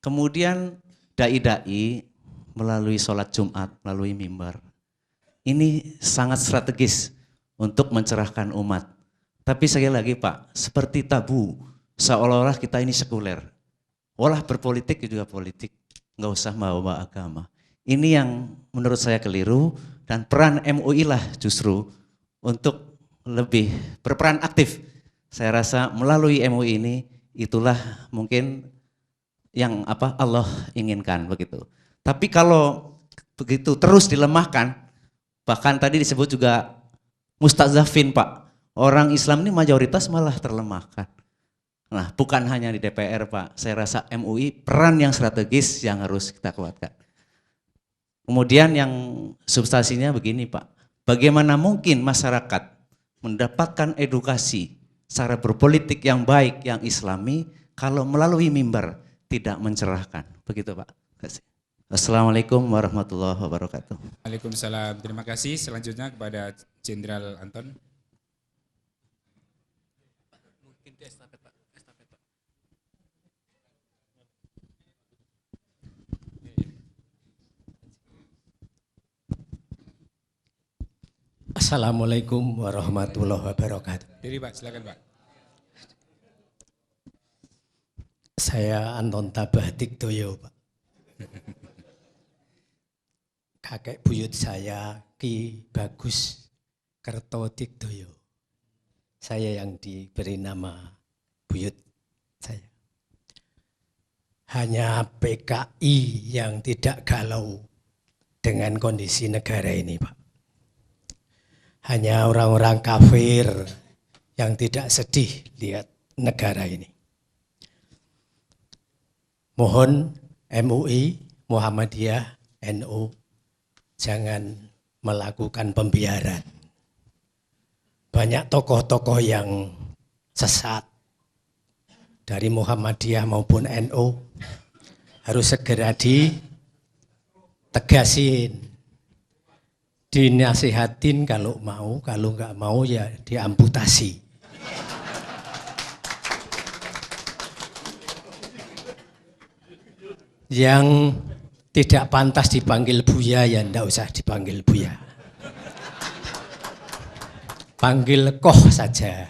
Kemudian dai-dai melalui sholat Jumat, melalui mimbar. Ini sangat strategis untuk mencerahkan umat. Tapi sekali lagi Pak, seperti tabu, seolah-olah kita ini sekuler. Olah berpolitik juga politik. Nggak usah bawa agama. Ini yang menurut saya keliru, dan peran MUI lah justru untuk lebih berperan aktif. Saya rasa melalui MUI ini itulah mungkin yang Allah inginkan begitu. Tapi kalau begitu terus dilemahkan, bahkan tadi disebut juga mustazafin Pak, orang Islam ini mayoritas malah terlemahkan. Nah, bukan hanya di DPR Pak, saya rasa MUI peran yang strategis yang harus kita kuatkan. Kemudian yang substansinya begini Pak, bagaimana mungkin masyarakat mendapatkan edukasi cara berpolitik yang baik, yang islami, kalau melalui mimbar tidak mencerahkan, begitu Pak. Assalamualaikum warahmatullahi wabarakatuh. Waalaikumsalam. Terima kasih. Selanjutnya kepada Jenderal Anton. Assalamualaikum warahmatullahi wabarakatuh. Diri Pak, silakan Pak. Saya Anton Tabah Tiktoyo Pak. Kakek buyut saya Ki Bagus Kerto Tiktoyo. Saya yang diberi nama buyut saya. Hanya PKI yang tidak galau dengan kondisi negara ini Pak. Hanya orang-orang kafir yang tidak sedih lihat negara ini. Mohon MUI, Muhammadiyah, NU jangan melakukan pembiaran. Banyak tokoh-tokoh yang sesat dari Muhammadiyah maupun NU harus segera ditegasin. Dinasihatin kalau mau, kalau nggak mau ya diamputasi. Yang tidak pantas dipanggil Buya ya ndak usah dipanggil Buya. Panggil Koh saja.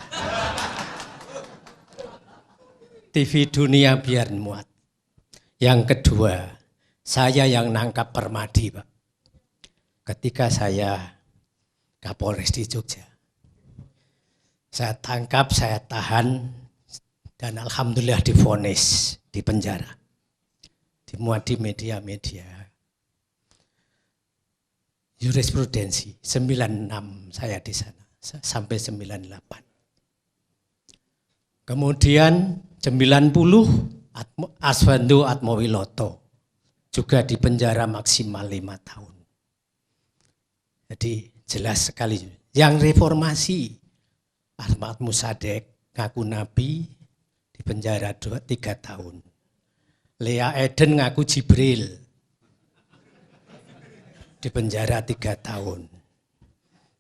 TV dunia biar muat. Yang kedua, saya yang nangkap Permadi Pak. Ketika saya Kapolres di Jogja, saya tangkap, saya tahan, dan alhamdulillah divonis di penjara. Dimuat di media-media. Jurisprudensi, 96 saya di sana. sampai 98. Kemudian 90 Aswando Atmowiloto juga di penjara maksimal 5 tahun. Jadi jelas sekali. Yang reformasi Ahmad Musadek ngaku nabi di penjara 3 tahun. Lea Eden ngaku Jibril di penjara 3 tahun.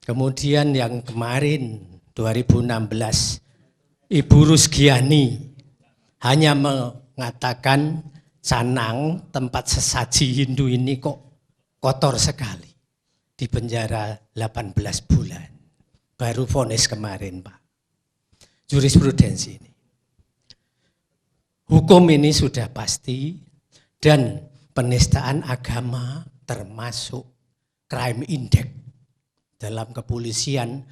Kemudian yang kemarin 2016 Ibu Rusgiani hanya mengatakan Canang tempat sesaji Hindu ini kok kotor sekali. Di penjara 18 bulan. Baru vonis kemarin, Pak. Jurisprudensi ini. Hukum ini sudah pasti dan penistaan agama termasuk crime index dalam kepolisian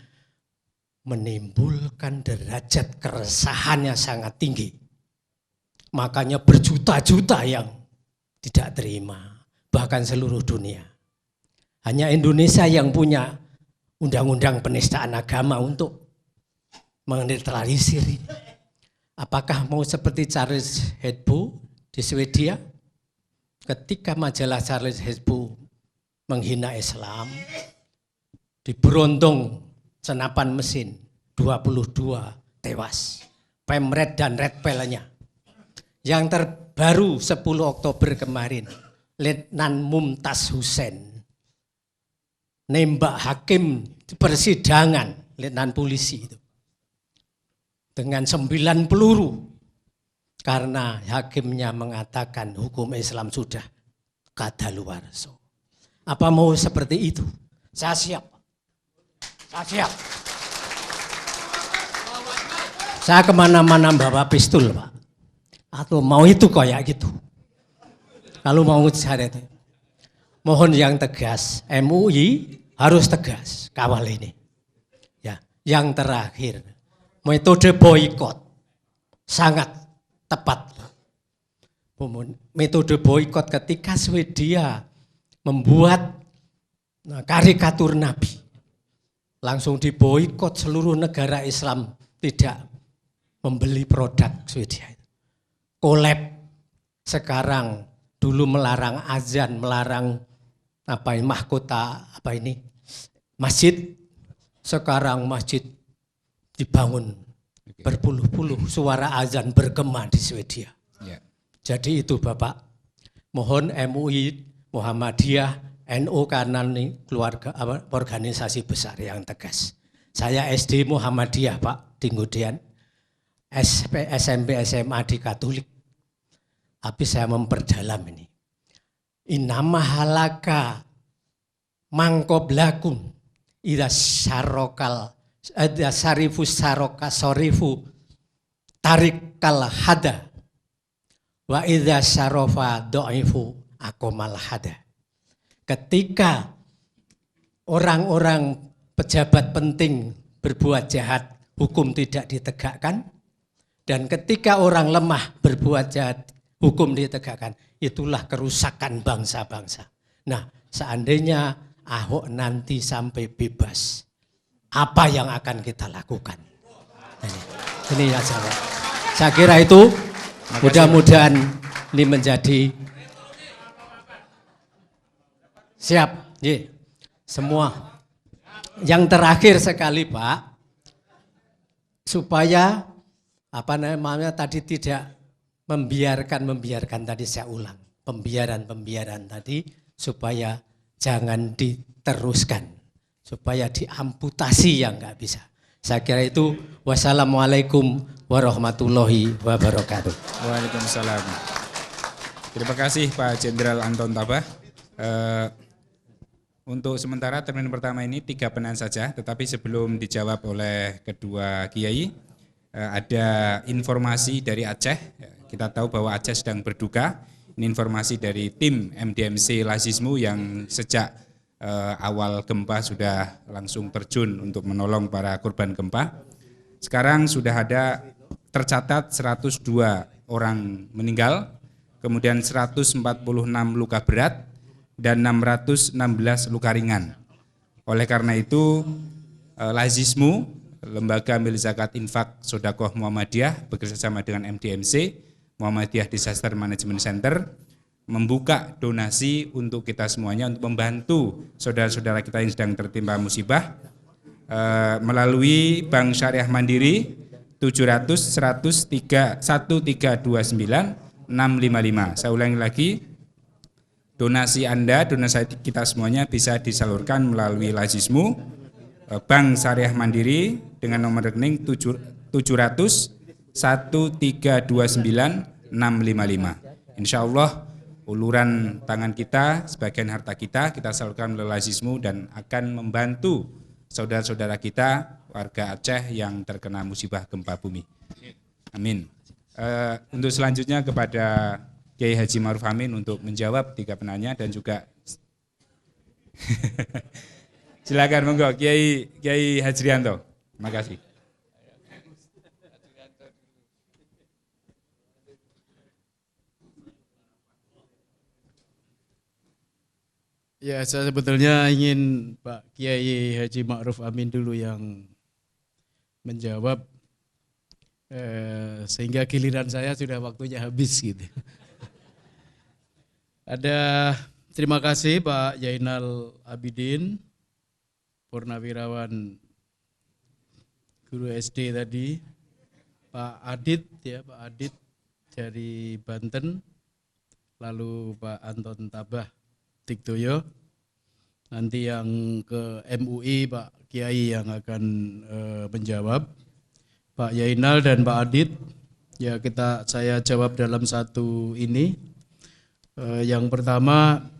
menimbulkan derajat keresahan yang sangat tinggi. Makanya berjuta-juta yang tidak terima, bahkan seluruh dunia. Hanya Indonesia yang punya undang-undang penistaan agama untuk menetralisir ini. Apakah mau seperti Charles Hebdo di Swedia? Ketika majalah Charles Hebdo menghina Islam, di Berondong senapan mesin 22 tewas. Pemret dan Red Pelnya. Yang terbaru 10 Oktober kemarin, Letnan Mumtaz Hussein nembak hakim di persidangan, Letnan polisi itu. Dengan 9 peluru. Karena hakimnya mengatakan hukum Islam sudah kadaluarsa. Apa mau seperti itu? Saya siap. Saya siap. Saya kemana-mana bawa pistol, Pak. Atau mau itu kayak gitu. Kalau mau saya itu. Mohon yang tegas, MUI harus tegas kawal ini. Ya, yang terakhir, metode boikot sangat tepat. Metode boikot ketika Swedia membuat karikatur Nabi, langsung diboikot seluruh negara Islam tidak membeli produk Swedia. Kolab sekarang dulu melarang azan, melarang mahkota masjid, sekarang masjid dibangun berpuluh-puluh, suara azan bergema di Swedia. Ya. Jadi itu Bapak, mohon MUI, Muhammadiyah, NU karena ini keluarga organisasi besar yang tegas. Saya SD Muhammadiyah Pak di Ngudian, SMP SMA di Katolik. Tapi saya memperdalam ini. Innama halaka mangkoblakum idza syarokal ada sarifu saroka sorifu tarikal hada wa idza syarofa do'ifu akomal hada. Ketika orang-orang pejabat penting berbuat jahat, hukum tidak ditegakkan, dan ketika orang lemah berbuat jahat, hukum ditegakkan, itulah kerusakan bangsa-bangsa. Nah, seandainya Ahok nanti sampai bebas, apa yang akan kita lakukan? Ini ya jawab. Saya kira itu mudah-mudahan ini menjadi siap. Semua. Yang terakhir sekali Pak, supaya tadi tidak membiarkan tadi saya ulang, pembiaran tadi supaya jangan diteruskan, supaya diamputasi yang nggak bisa. Saya kira itu. Wassalamualaikum warahmatullahi wabarakatuh. Waalaikumsalam. Terima kasih Pak Jenderal Anton Tabah. Untuk sementara termin pertama ini 3 pertanyaan saja, tetapi sebelum dijawab oleh kedua kiai, ada informasi dari Aceh. Kita tahu bahwa Aceh sedang berduka. Ini informasi dari tim MDMC Lazismu yang sejak awal gempa sudah langsung terjun untuk menolong para korban gempa. Sekarang sudah ada tercatat 102 orang meninggal, kemudian 146 luka berat, dan 616 luka ringan. Oleh karena itu Lazismu, Lembaga Amil Zakat Infak Sodakoh Muhammadiyah bekerjasama dengan MDMC, Muhammadiyah Disaster Management Center, membuka donasi untuk kita semuanya untuk membantu saudara-saudara kita yang sedang tertimpa musibah melalui Bank Syariah Mandiri 700 103 1329 655. Saya ulangi lagi, donasi Anda, donasi kita semuanya bisa disalurkan melalui Lazismu Bank Syariah Mandiri dengan nomor rekening 700 1329 655. Insya Allah uluran tangan kita, sebagian harta kita salurkan melalui Lazismu dan akan membantu saudara-saudara kita warga Aceh yang terkena musibah gempa bumi. Amin. Untuk selanjutnya kepada Kiai Haji Ma'ruf Amin untuk menjawab 3 penanya dan juga silakan monggo Kiai Hajrianto. Terima kasih. Ya, saya sebetulnya ingin Pak Kiai Haji Ma'ruf Amin dulu yang menjawab, sehingga giliran saya sudah waktunya habis gitu. Terima kasih Pak Zainal Abidin, Purnawirawan Guru SD tadi, Pak Adit dari Banten, lalu Pak Anton Tabah Tiktoyo, nanti yang ke MUI Pak Kiai yang akan menjawab, Pak Yainal dan Pak Adit. Ya, saya jawab dalam satu ini. Yang pertama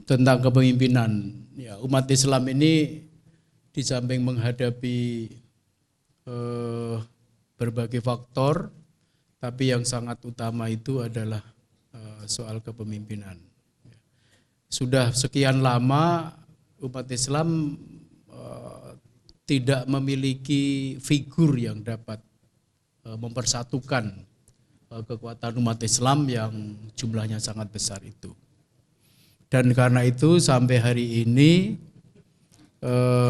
tentang kepemimpinan. Ya, umat Islam ini di samping menghadapi berbagai faktor, tapi yang sangat utama itu adalah soal kepemimpinan. Sudah sekian lama umat Islam tidak memiliki figur yang dapat mempersatukan kekuatan umat Islam yang jumlahnya sangat besar itu. Dan karena itu sampai hari ini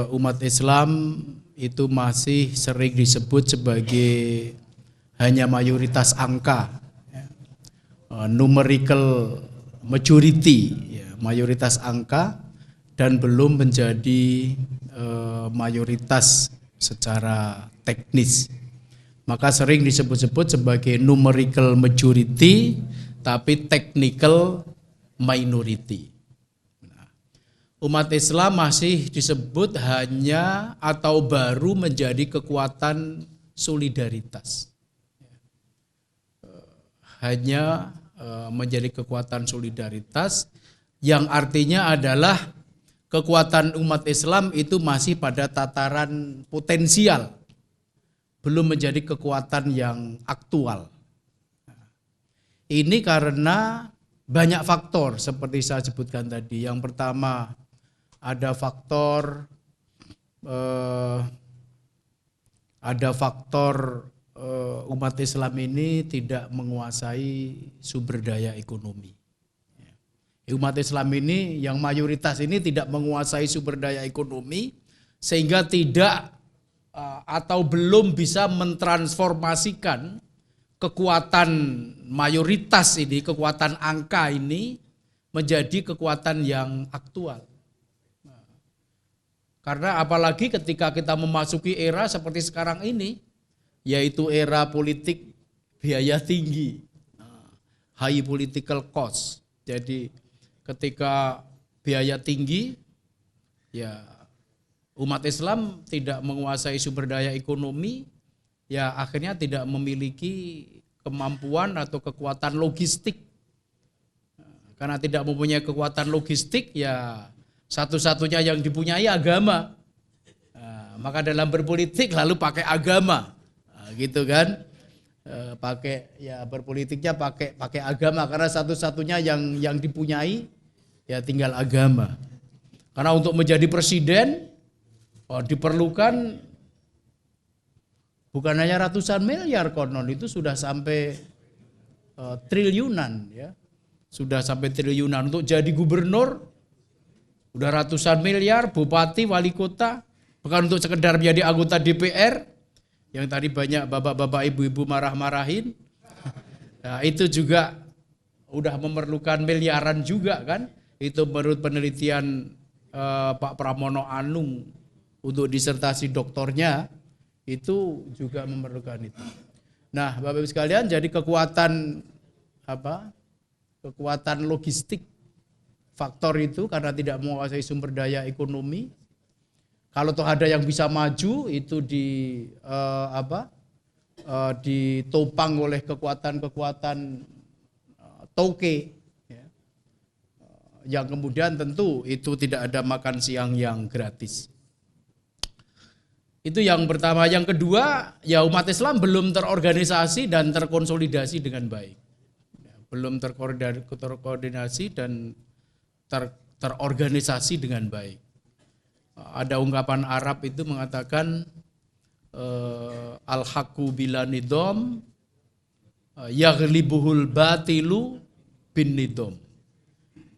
umat Islam itu masih sering disebut sebagai hanya mayoritas angka, numerical majority, mayoritas angka, dan belum menjadi mayoritas secara teknis. Maka sering disebut-sebut sebagai numerical majority tapi technical minority. Umat Islam masih disebut hanya atau baru menjadi kekuatan solidaritas. Hanya menjadi kekuatan solidaritas yang artinya adalah kekuatan umat Islam itu masih pada tataran potensial, belum menjadi kekuatan yang aktual. Ini karena banyak faktor seperti saya sebutkan tadi. Yang pertama ada faktor umat Islam ini tidak menguasai sumber daya ekonomi. Umat Islam ini yang mayoritas ini tidak menguasai sumber daya ekonomi sehingga tidak atau belum bisa mentransformasikan kekuatan mayoritas ini, kekuatan angka ini menjadi kekuatan yang aktual. Karena apalagi ketika kita memasuki era seperti sekarang ini, yaitu era politik biaya tinggi, high political cost. Jadi ketika biaya tinggi, ya umat Islam tidak menguasai sumber daya ekonomi, ya akhirnya tidak memiliki kemampuan atau kekuatan logistik. Karena tidak mempunyai kekuatan logistik, ya satu-satunya yang dipunyai agama. Maka dalam berpolitik lalu pakai agama, gitu kan? Berpolitiknya pakai agama karena satu-satunya yang dipunyai ya tinggal agama. Karena untuk menjadi presiden diperlukan bukan hanya ratusan miliar, konon itu sudah sampai triliunan, ya. Sudah sampai triliunan. Untuk jadi gubernur udah ratusan miliar, bupati, wali kota Bukan untuk sekedar menjadi anggota DPR, yang tadi banyak bapak-bapak ibu-ibu marah-marahin. Nah, itu juga udah memerlukan miliaran juga kan. Itu menurut penelitian Pak Pramono Anung untuk disertasi doktornya, itu juga memerlukan itu. Nah, Bapak Ibu sekalian, jadi kekuatan logistik faktor itu karena tidak menguasai sumber daya ekonomi. Kalau toh ada yang bisa maju itu ditopang oleh kekuatan-kekuatan toke, ya. Yang kemudian tentu itu tidak ada makan siang yang gratis. Itu yang pertama. Yang kedua, ya umat Islam belum terorganisasi dan terkonsolidasi dengan baik. Belum terkoordinasi dan terorganisasi dengan baik. Ada ungkapan Arab itu mengatakan al-haqqu bila nidom yaghlibuhul batilu bin nidom.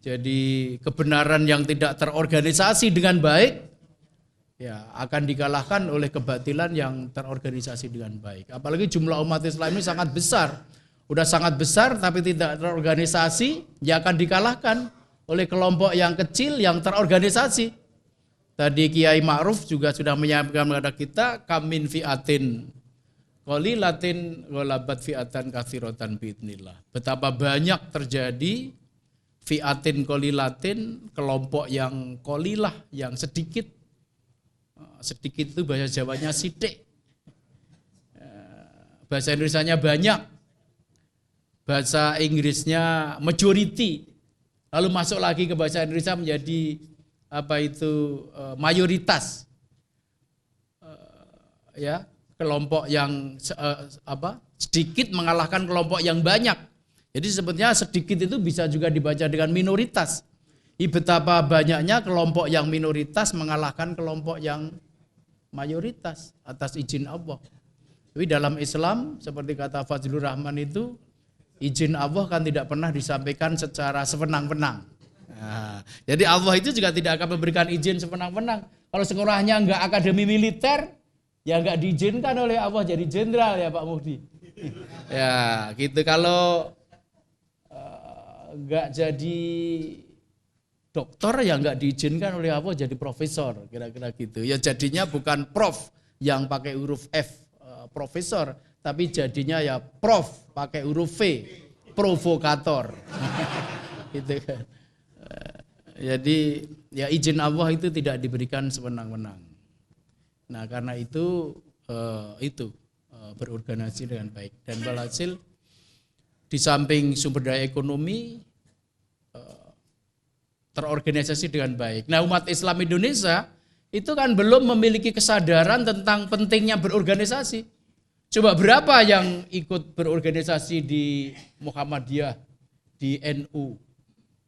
Jadi kebenaran yang tidak terorganisasi dengan baik ya akan dikalahkan oleh kebatilan yang terorganisasi dengan baik. Apalagi jumlah umat Islam ini sangat besar. Udah sangat besar tapi tidak terorganisasi, ya akan dikalahkan oleh kelompok yang kecil yang terorganisasi. Tadi Kiai Ma'ruf juga sudah menyampaikan kepada kita, kamin fi'atin qalilatin ghalabat fi'atan katsiratan biidznillah. Betapa banyak terjadi fi'atin qalilatin, kelompok yang qalilah, yang sedikit. Sedikit itu bahasa Jawanya sidik. Bahasa Indonesianya banyak. Bahasa Inggrisnya majority. Lalu masuk lagi ke bahasa Indonesia menjadi mayoritas, ya, kelompok yang sedikit mengalahkan kelompok yang banyak. Jadi sebetulnya sedikit itu bisa juga dibaca dengan minoritas. Betapa banyaknya kelompok yang minoritas mengalahkan kelompok yang mayoritas atas izin Allah. Tapi dalam Islam seperti kata Fazlur Rahman itu, izin Allah kan tidak pernah disampaikan secara sewenang-wenang. Nah, jadi Allah itu juga tidak akan memberikan izin sewenang-wenang. Kalau sekolahnya enggak akademi militer, ya enggak diizinkan oleh Allah jadi jenderal ya Pak Muhdi. Ya gitu. Kalau enggak jadi dokter ya enggak diizinkan oleh Allah jadi profesor, kira-kira gitu. Ya jadinya bukan prof yang pakai huruf F, profesor, tapi jadinya ya prof pakai huruf V, provokator. Gitu kan. Jadi ya izin Allah itu tidak diberikan sewenang-wenang. Nah karena itu berorganisasi dengan baik. Dan walhasil di samping sumber daya ekonomi terorganisasi dengan baik. Nah umat Islam Indonesia itu kan belum memiliki kesadaran tentang pentingnya berorganisasi. Coba berapa yang ikut berorganisasi di Muhammadiyah, di NU,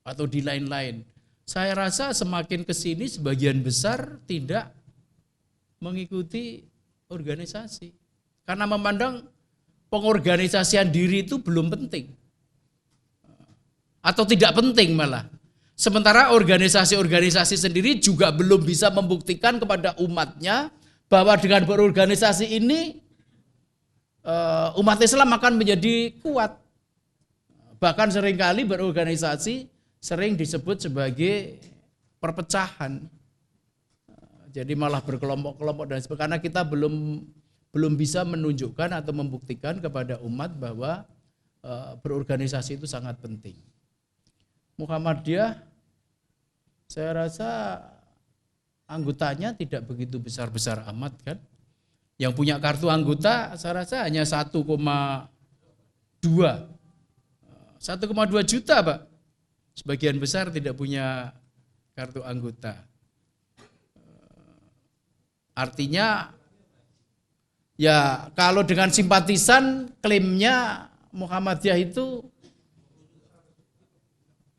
atau di lain-lain? Saya rasa semakin ke sini sebagian besar tidak mengikuti organisasi. Karena memandang pengorganisasian diri itu belum penting. Atau tidak penting malah. Sementara organisasi-organisasi sendiri juga belum bisa membuktikan kepada umatnya bahwa dengan berorganisasi ini umat Islam akan menjadi kuat. Bahkan seringkali berorganisasi sering disebut sebagai perpecahan. Jadi malah berkelompok-kelompok dan sebagainya. Karena kita belum bisa menunjukkan atau membuktikan kepada umat bahwa berorganisasi itu sangat penting. Muhammadiyah, saya rasa anggotanya tidak begitu besar-besar amat kan. Yang punya kartu anggota saya rasa hanya 1,2 juta Pak. Sebagian besar tidak punya kartu anggota. Artinya ya kalau dengan simpatisan klaimnya Muhammadiyah itu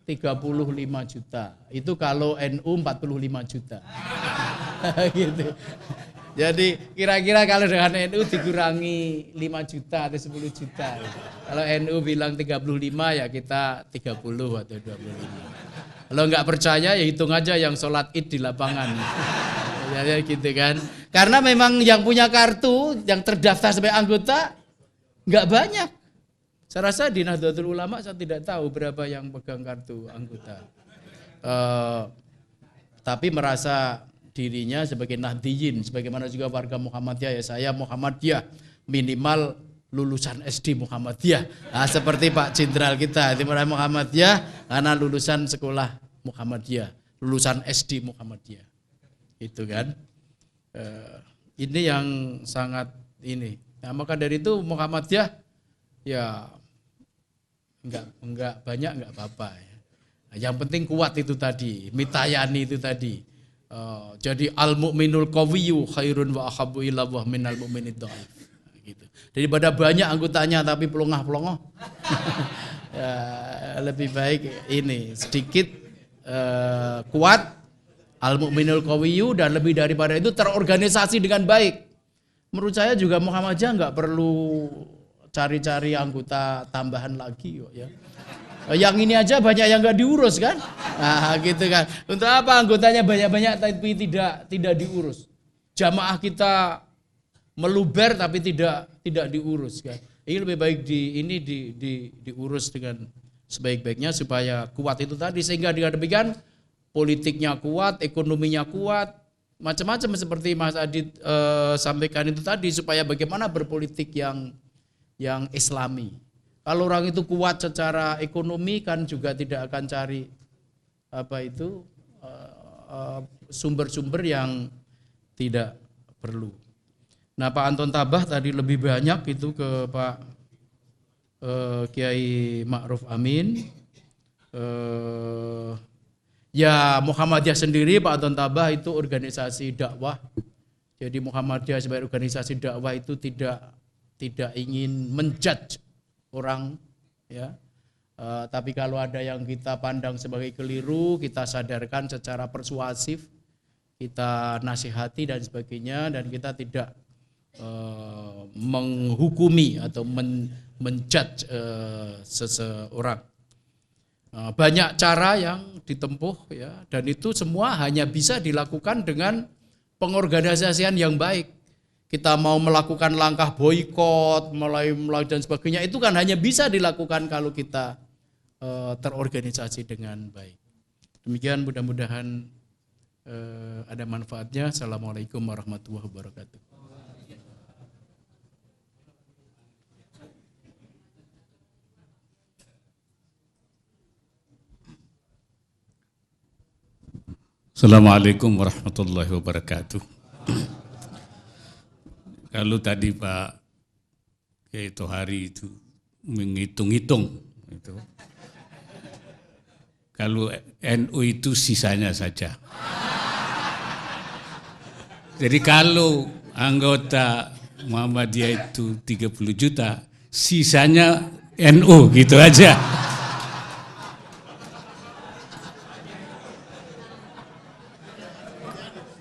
35 juta. Itu kalau NU 45 juta. Gitu. Jadi kira-kira kalau dengan NU dikurangi 5 juta atau 10 juta. Kalau NU bilang 35 ya kita 30 atau 25. Kalau nggak percaya ya hitung aja yang sholat id di lapangan. Ya gitu kan. Karena memang yang punya kartu, yang terdaftar sebagai anggota nggak banyak. Saya rasa di Nahdlatul Ulama saya tidak tahu berapa yang pegang kartu anggota. Tapi merasa dirinya sebagai Nahdiyin, sebagaimana juga warga Muhammadiyah, ya saya Muhammadiyah, minimal lulusan SD Muhammadiyah. Nah, seperti Pak Jenderal kita, Timur Muhammadiyah karena lulusan sekolah Muhammadiyah, lulusan SD Muhammadiyah. Itu kan. Ini yang sangat ini. Nah, maka dari itu Muhammadiyah ya enggak banyak enggak apa-apa ya. Nah, yang penting kuat itu tadi, mitayani itu tadi. Jadi al mukminul qawiyyu khairun wa ahabbu ila Allah minal mu'minid dhaif. Gitu. Daripada banyak anggotanya tapi pelongah-pelongoh. Ya, lebih baik ini sedikit kuat al mukminul qawiyyu dan lebih daripada itu terorganisasi dengan baik. Menurut saya juga Muhammadiyah enggak perlu cari-cari anggota tambahan lagi kok ya. Yang ini aja banyak yang nggak diurus kan? Nah, gitu kan. Untuk apa anggotanya banyak-banyak tapi tidak diurus? Jamaah kita meluber tapi tidak diurus kan. Ini lebih baik diurus dengan sebaik-baiknya supaya kuat itu tadi, sehingga dengan demikian politiknya kuat, ekonominya kuat, macam-macam seperti Mas Adit sampaikan itu tadi, supaya bagaimana berpolitik yang islami. Kalau orang itu kuat secara ekonomi kan juga tidak akan cari sumber-sumber yang tidak perlu. Nah, Pak Anton Tabah tadi lebih banyak itu ke Pak Kiai Ma'ruf Amin. Ya Muhammadiyah sendiri, Pak Anton Tabah itu organisasi dakwah. Jadi Muhammadiyah sebagai organisasi dakwah itu tidak ingin menjudge orang, ya. Tapi kalau ada yang kita pandang sebagai keliru, kita sadarkan secara persuasif, kita nasihati dan sebagainya, dan kita tidak menghukumi atau menjudge seseorang. Banyak cara yang ditempuh, ya, dan itu semua hanya bisa dilakukan dengan pengorganisasian yang baik. Kita mau melakukan langkah boikot, mulai dan sebagainya, itu kan hanya bisa dilakukan kalau kita terorganisasi dengan baik. Demikian, mudah-mudahan ada manfaatnya. Assalamualaikum warahmatullahi wabarakatuh. Assalamualaikum warahmatullahi wabarakatuh. Kalau tadi Pak Kiai Tohari itu menghitung-hitung itu, kalau NU itu sisanya saja. Jadi kalau anggota Muhammadiyah itu 30 juta, sisanya NU gitu aja.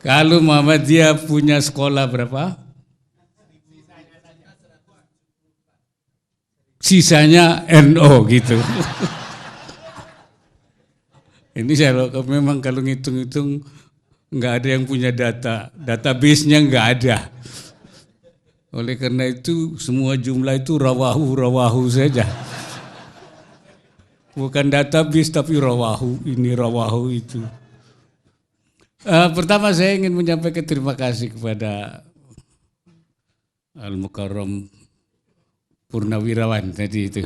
Kalau Muhammadiyah punya sekolah berapa? Sisanya NO gitu. Ini saya memang kalau ngitung-ngitung nggak ada yang punya database-nya nggak ada. Oleh karena itu semua jumlah itu rawahu saja. Bukan database tapi rawahu, ini rawahu itu. Pertama saya ingin menyampaikan terima kasih kepada Al-Mukarram Purnawirawan tadi itu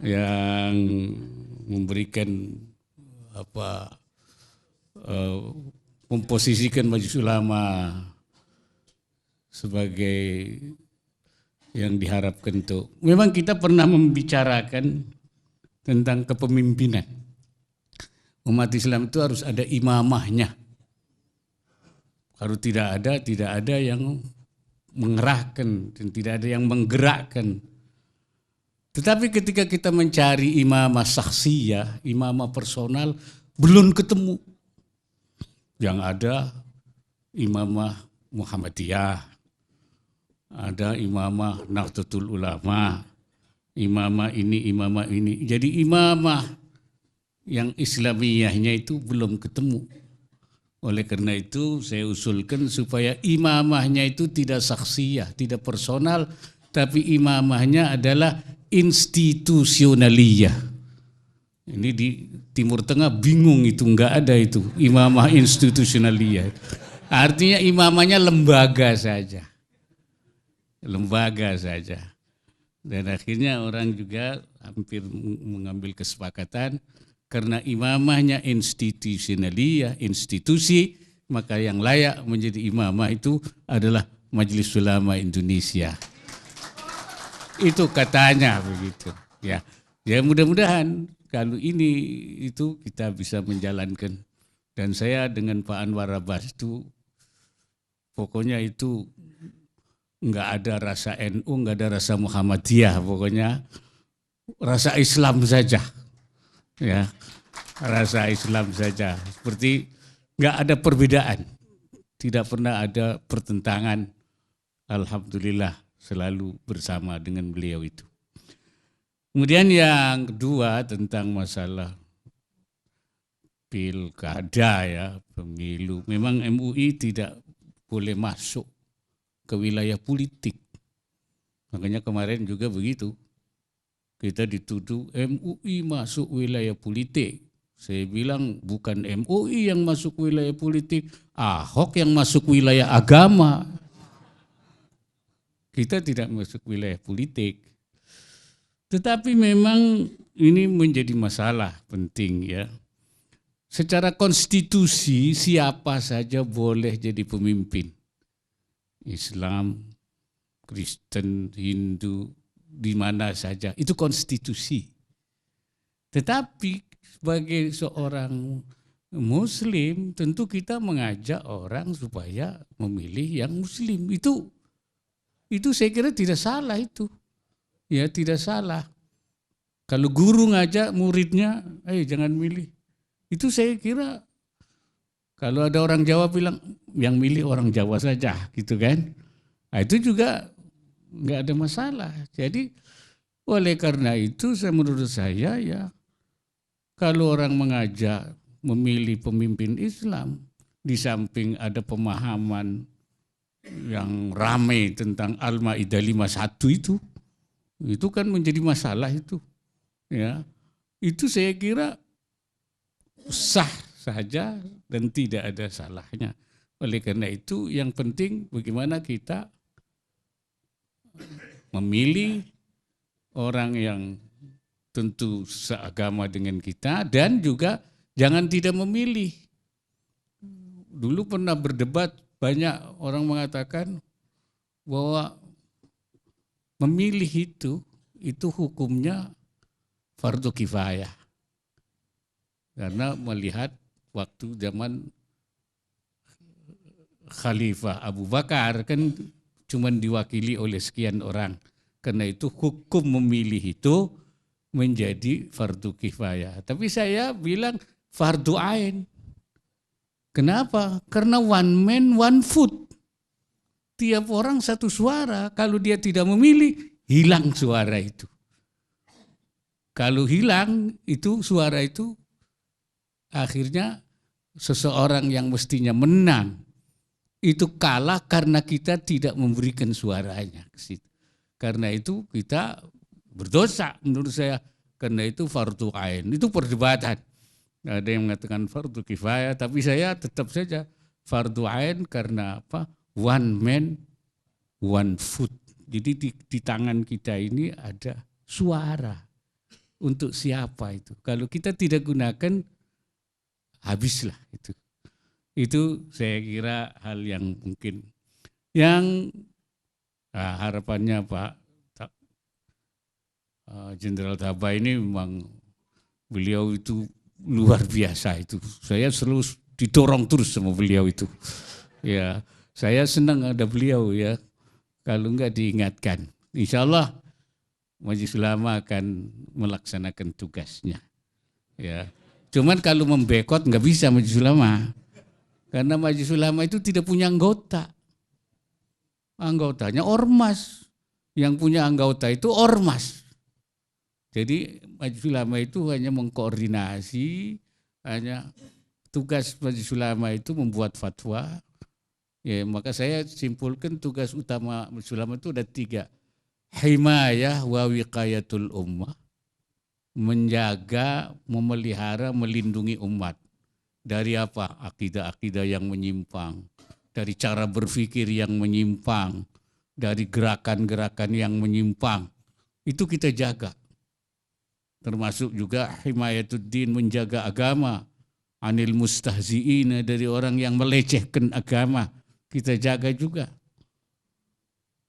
yang memberikan memposisikan Majelis Ulama sebagai yang diharapkan itu. Memang kita pernah membicarakan tentang kepemimpinan. Umat Islam itu harus ada imamahnya. Kalau tidak ada yang mengerahkan dan tidak ada yang menggerakkan. Tetapi ketika kita mencari imamah syakhsiyah, imamah personal, belum ketemu. Yang ada imamah Muhammadiyah, ada imamah Nahdlatul Ulama, imamah ini. Jadi imamah yang Islamiyahnya itu belum ketemu. Oleh karena itu saya usulkan supaya imamahnya itu tidak saksiyah, tidak personal, tapi imamahnya adalah institusionaliyah. Ini di Timur Tengah bingung itu, enggak ada itu imamah institusionaliyah. Artinya imamahnya lembaga saja. Lembaga saja. Dan akhirnya orang juga hampir mengambil kesepakatan karena imamahnya institusionaliyah, institusi, maka yang layak menjadi imamah itu adalah Majelis Ulama Indonesia. Itu katanya begitu. Ya, ya mudah-mudahan kalau ini itu kita bisa menjalankan. Dan saya dengan Pak Anwar Abbas itu pokoknya itu enggak ada rasa NU, enggak ada rasa Muhammadiyah, pokoknya rasa Islam saja. Ya, rasa Islam saja. Seperti enggak ada perbedaan. Tidak pernah ada pertentangan. Alhamdulillah selalu bersama dengan beliau itu. Kemudian yang kedua tentang masalah pilkada ya, pemilu. Memang MUI tidak boleh masuk ke wilayah politik. Makanya kemarin juga begitu. Kita dituduh MUI masuk wilayah politik. Saya bilang bukan MUI yang masuk wilayah politik, Ahok yang masuk wilayah agama. Kita tidak masuk wilayah politik. Tetapi memang ini menjadi masalah penting ya. Secara konstitusi siapa saja boleh jadi pemimpin. Islam, Kristen, Hindu, di mana saja. Itu konstitusi. Tetapi sebagai seorang Muslim tentu kita mengajak orang supaya memilih yang Muslim. Itu saya kira tidak salah itu. Ya tidak salah. Kalau guru ngajak muridnya, jangan milih. Itu saya kira kalau ada orang Jawa bilang yang milih orang Jawa saja gitu kan. Nah, itu juga nggak ada masalah. Jadi oleh karena itu menurut saya ya kalau orang mengajak memilih pemimpin Islam di samping ada pemahaman yang ramai tentang Al-Maidah 51 itu kan menjadi masalah itu. Ya. Itu saya kira sah saja dan tidak ada salahnya. Oleh karena itu yang penting bagaimana kita memilih orang yang tentu seagama dengan kita dan juga jangan tidak memilih. Dulu pernah berdebat banyak orang mengatakan bahwa memilih itu hukumnya fardu kifayah. Karena melihat waktu zaman Khalifah Abu Bakar kan cuma diwakili oleh sekian orang. Karena itu hukum memilih itu menjadi fardu kifayah. Tapi saya bilang fardu ain. Kenapa? Karena one man one vote. Tiap orang satu suara. Kalau dia tidak memilih, hilang suara itu. Kalau hilang itu suara itu, akhirnya seseorang yang mestinya menang itu kalah karena kita tidak memberikan suaranya ke situ. Karena itu kita berdosa menurut saya. Karena itu fardu ain. Itu perdebatan. Ada yang mengatakan fardu kifayah, tapi saya tetap saja fardu ain karena apa? One man, one vote. Jadi di tangan kita ini ada suara. Untuk siapa itu? Kalau kita tidak gunakan, habislah itu. Itu saya kira hal yang mungkin. Yang harapannya Pak Jenderal Taba ini memang beliau itu luar biasa itu. Saya selalu didorong terus sama beliau itu. Ya, saya senang ada beliau ya. Kalau enggak diingatkan, insya Allah Majelis Ulama akan melaksanakan tugasnya. Ya, cuman kalau membekot nggak bisa Majelis Ulama, karena Majelis Ulama itu tidak punya anggota. Anggotanya ormas, yang punya anggota itu ormas. Jadi Majelis Ulama itu hanya mengkoordinasi, hanya tugas majelis ulama itu membuat fatwa. Ya, maka saya simpulkan tugas utama majelis ulama itu ada 3. Himayah wa wiqayatul ummah. Menjaga, memelihara, melindungi umat. Dari apa? Akidah-akidah yang menyimpang. Dari cara berpikir yang menyimpang. Dari gerakan-gerakan yang menyimpang. Itu kita jaga. Termasuk juga himayatuddin, menjaga agama. Anil mustahzi'ina, dari orang yang melecehkan agama. Kita jaga juga.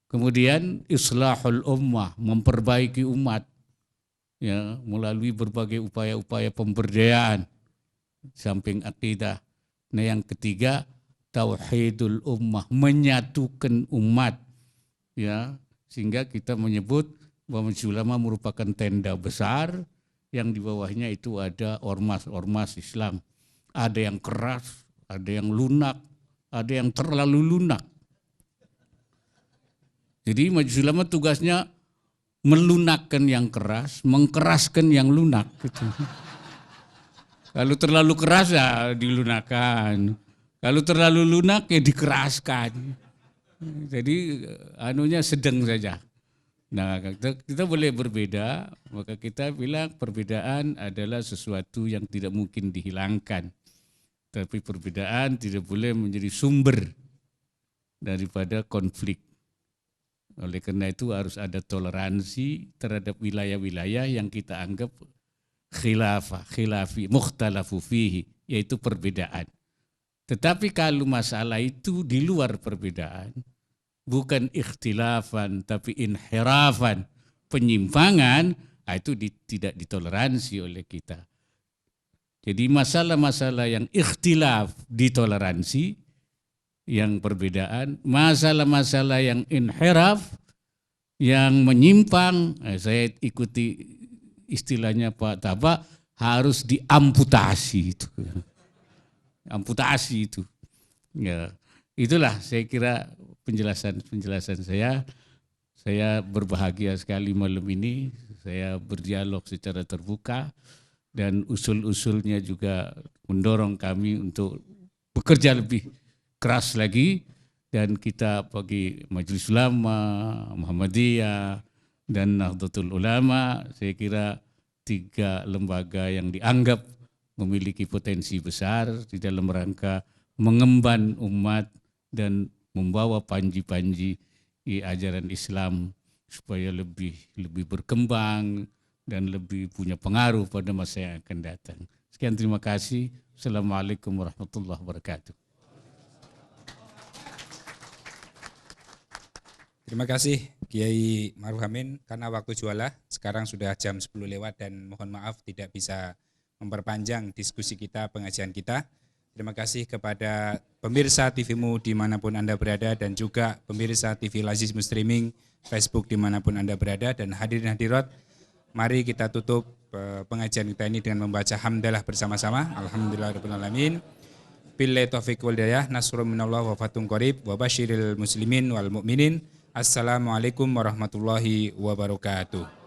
Kemudian islahul ummah, memperbaiki umat. Ya, melalui berbagai upaya-upaya pemberdayaan. Samping akidah. Nah yang ketiga, tauhidul ummah, menyatukan umat. Ya, sehingga kita menyebut bahwa majelis ulama merupakan tenda besar yang di bawahnya itu ada ormas-ormas Islam. Ada yang keras, ada yang lunak, ada yang terlalu lunak. Jadi majelis ulama tugasnya melunakkan yang keras, mengkeraskan yang lunak. Gitu. Kalau terlalu keras ya dilunakkan, kalau terlalu lunak ya dikeraskan. Jadi anunya sedang saja. Nah kita boleh berbeda, maka kita bilang perbedaan adalah sesuatu yang tidak mungkin dihilangkan. Tapi perbedaan tidak boleh menjadi sumber daripada konflik. Oleh karena itu harus ada toleransi terhadap wilayah-wilayah yang kita anggap khilafi, mukhtalafu fihi, yaitu perbedaan. Tetapi kalau masalah itu di luar perbedaan, bukan ikhtilafan tapi inhirafan, penyimpangan, itu tidak ditoleransi oleh kita. Jadi masalah-masalah yang ikhtilaf ditoleransi, yang perbedaan, masalah-masalah yang inhiraf, yang menyimpang, saya ikuti istilahnya Pak Taba, harus diamputasi itu. Amputasi itu. Ya, itulah saya kira penjelasan saya. Saya berbahagia sekali malam ini, saya berdialog secara terbuka dan usul-usulnya juga mendorong kami untuk bekerja lebih keras lagi, dan kita bagi Majelis Ulama, Muhammadiyah, dan Nahdlatul Ulama, saya kira 3 lembaga yang dianggap memiliki potensi besar di dalam rangka mengemban umat dan membawa panji-panji ajaran Islam supaya lebih berkembang dan lebih punya pengaruh pada masa yang akan datang. Sekian, terima kasih. Assalamualaikum warahmatullahi wabarakatuh. Terima kasih Kiai Ma'ruf Amin, karena waktu jualah sekarang sudah jam 10 lewat dan mohon maaf tidak bisa memperpanjang diskusi kita, pengajian kita. Terima kasih kepada pemirsa TVmu dimanapun Anda berada dan juga pemirsa TV Lazizmu Streaming, Facebook dimanapun Anda berada, dan hadirin hadirat, mari kita tutup pengajian kita ini dengan membaca hamdalah bersama-sama. Alhamdulillahirabbil alamin. Billahi taufiq wal hidayah, nasrun minallah wa fathun qarib wa basyiril muslimin wal mu'minin. Assalamualaikum warahmatullahi wabarakatuh.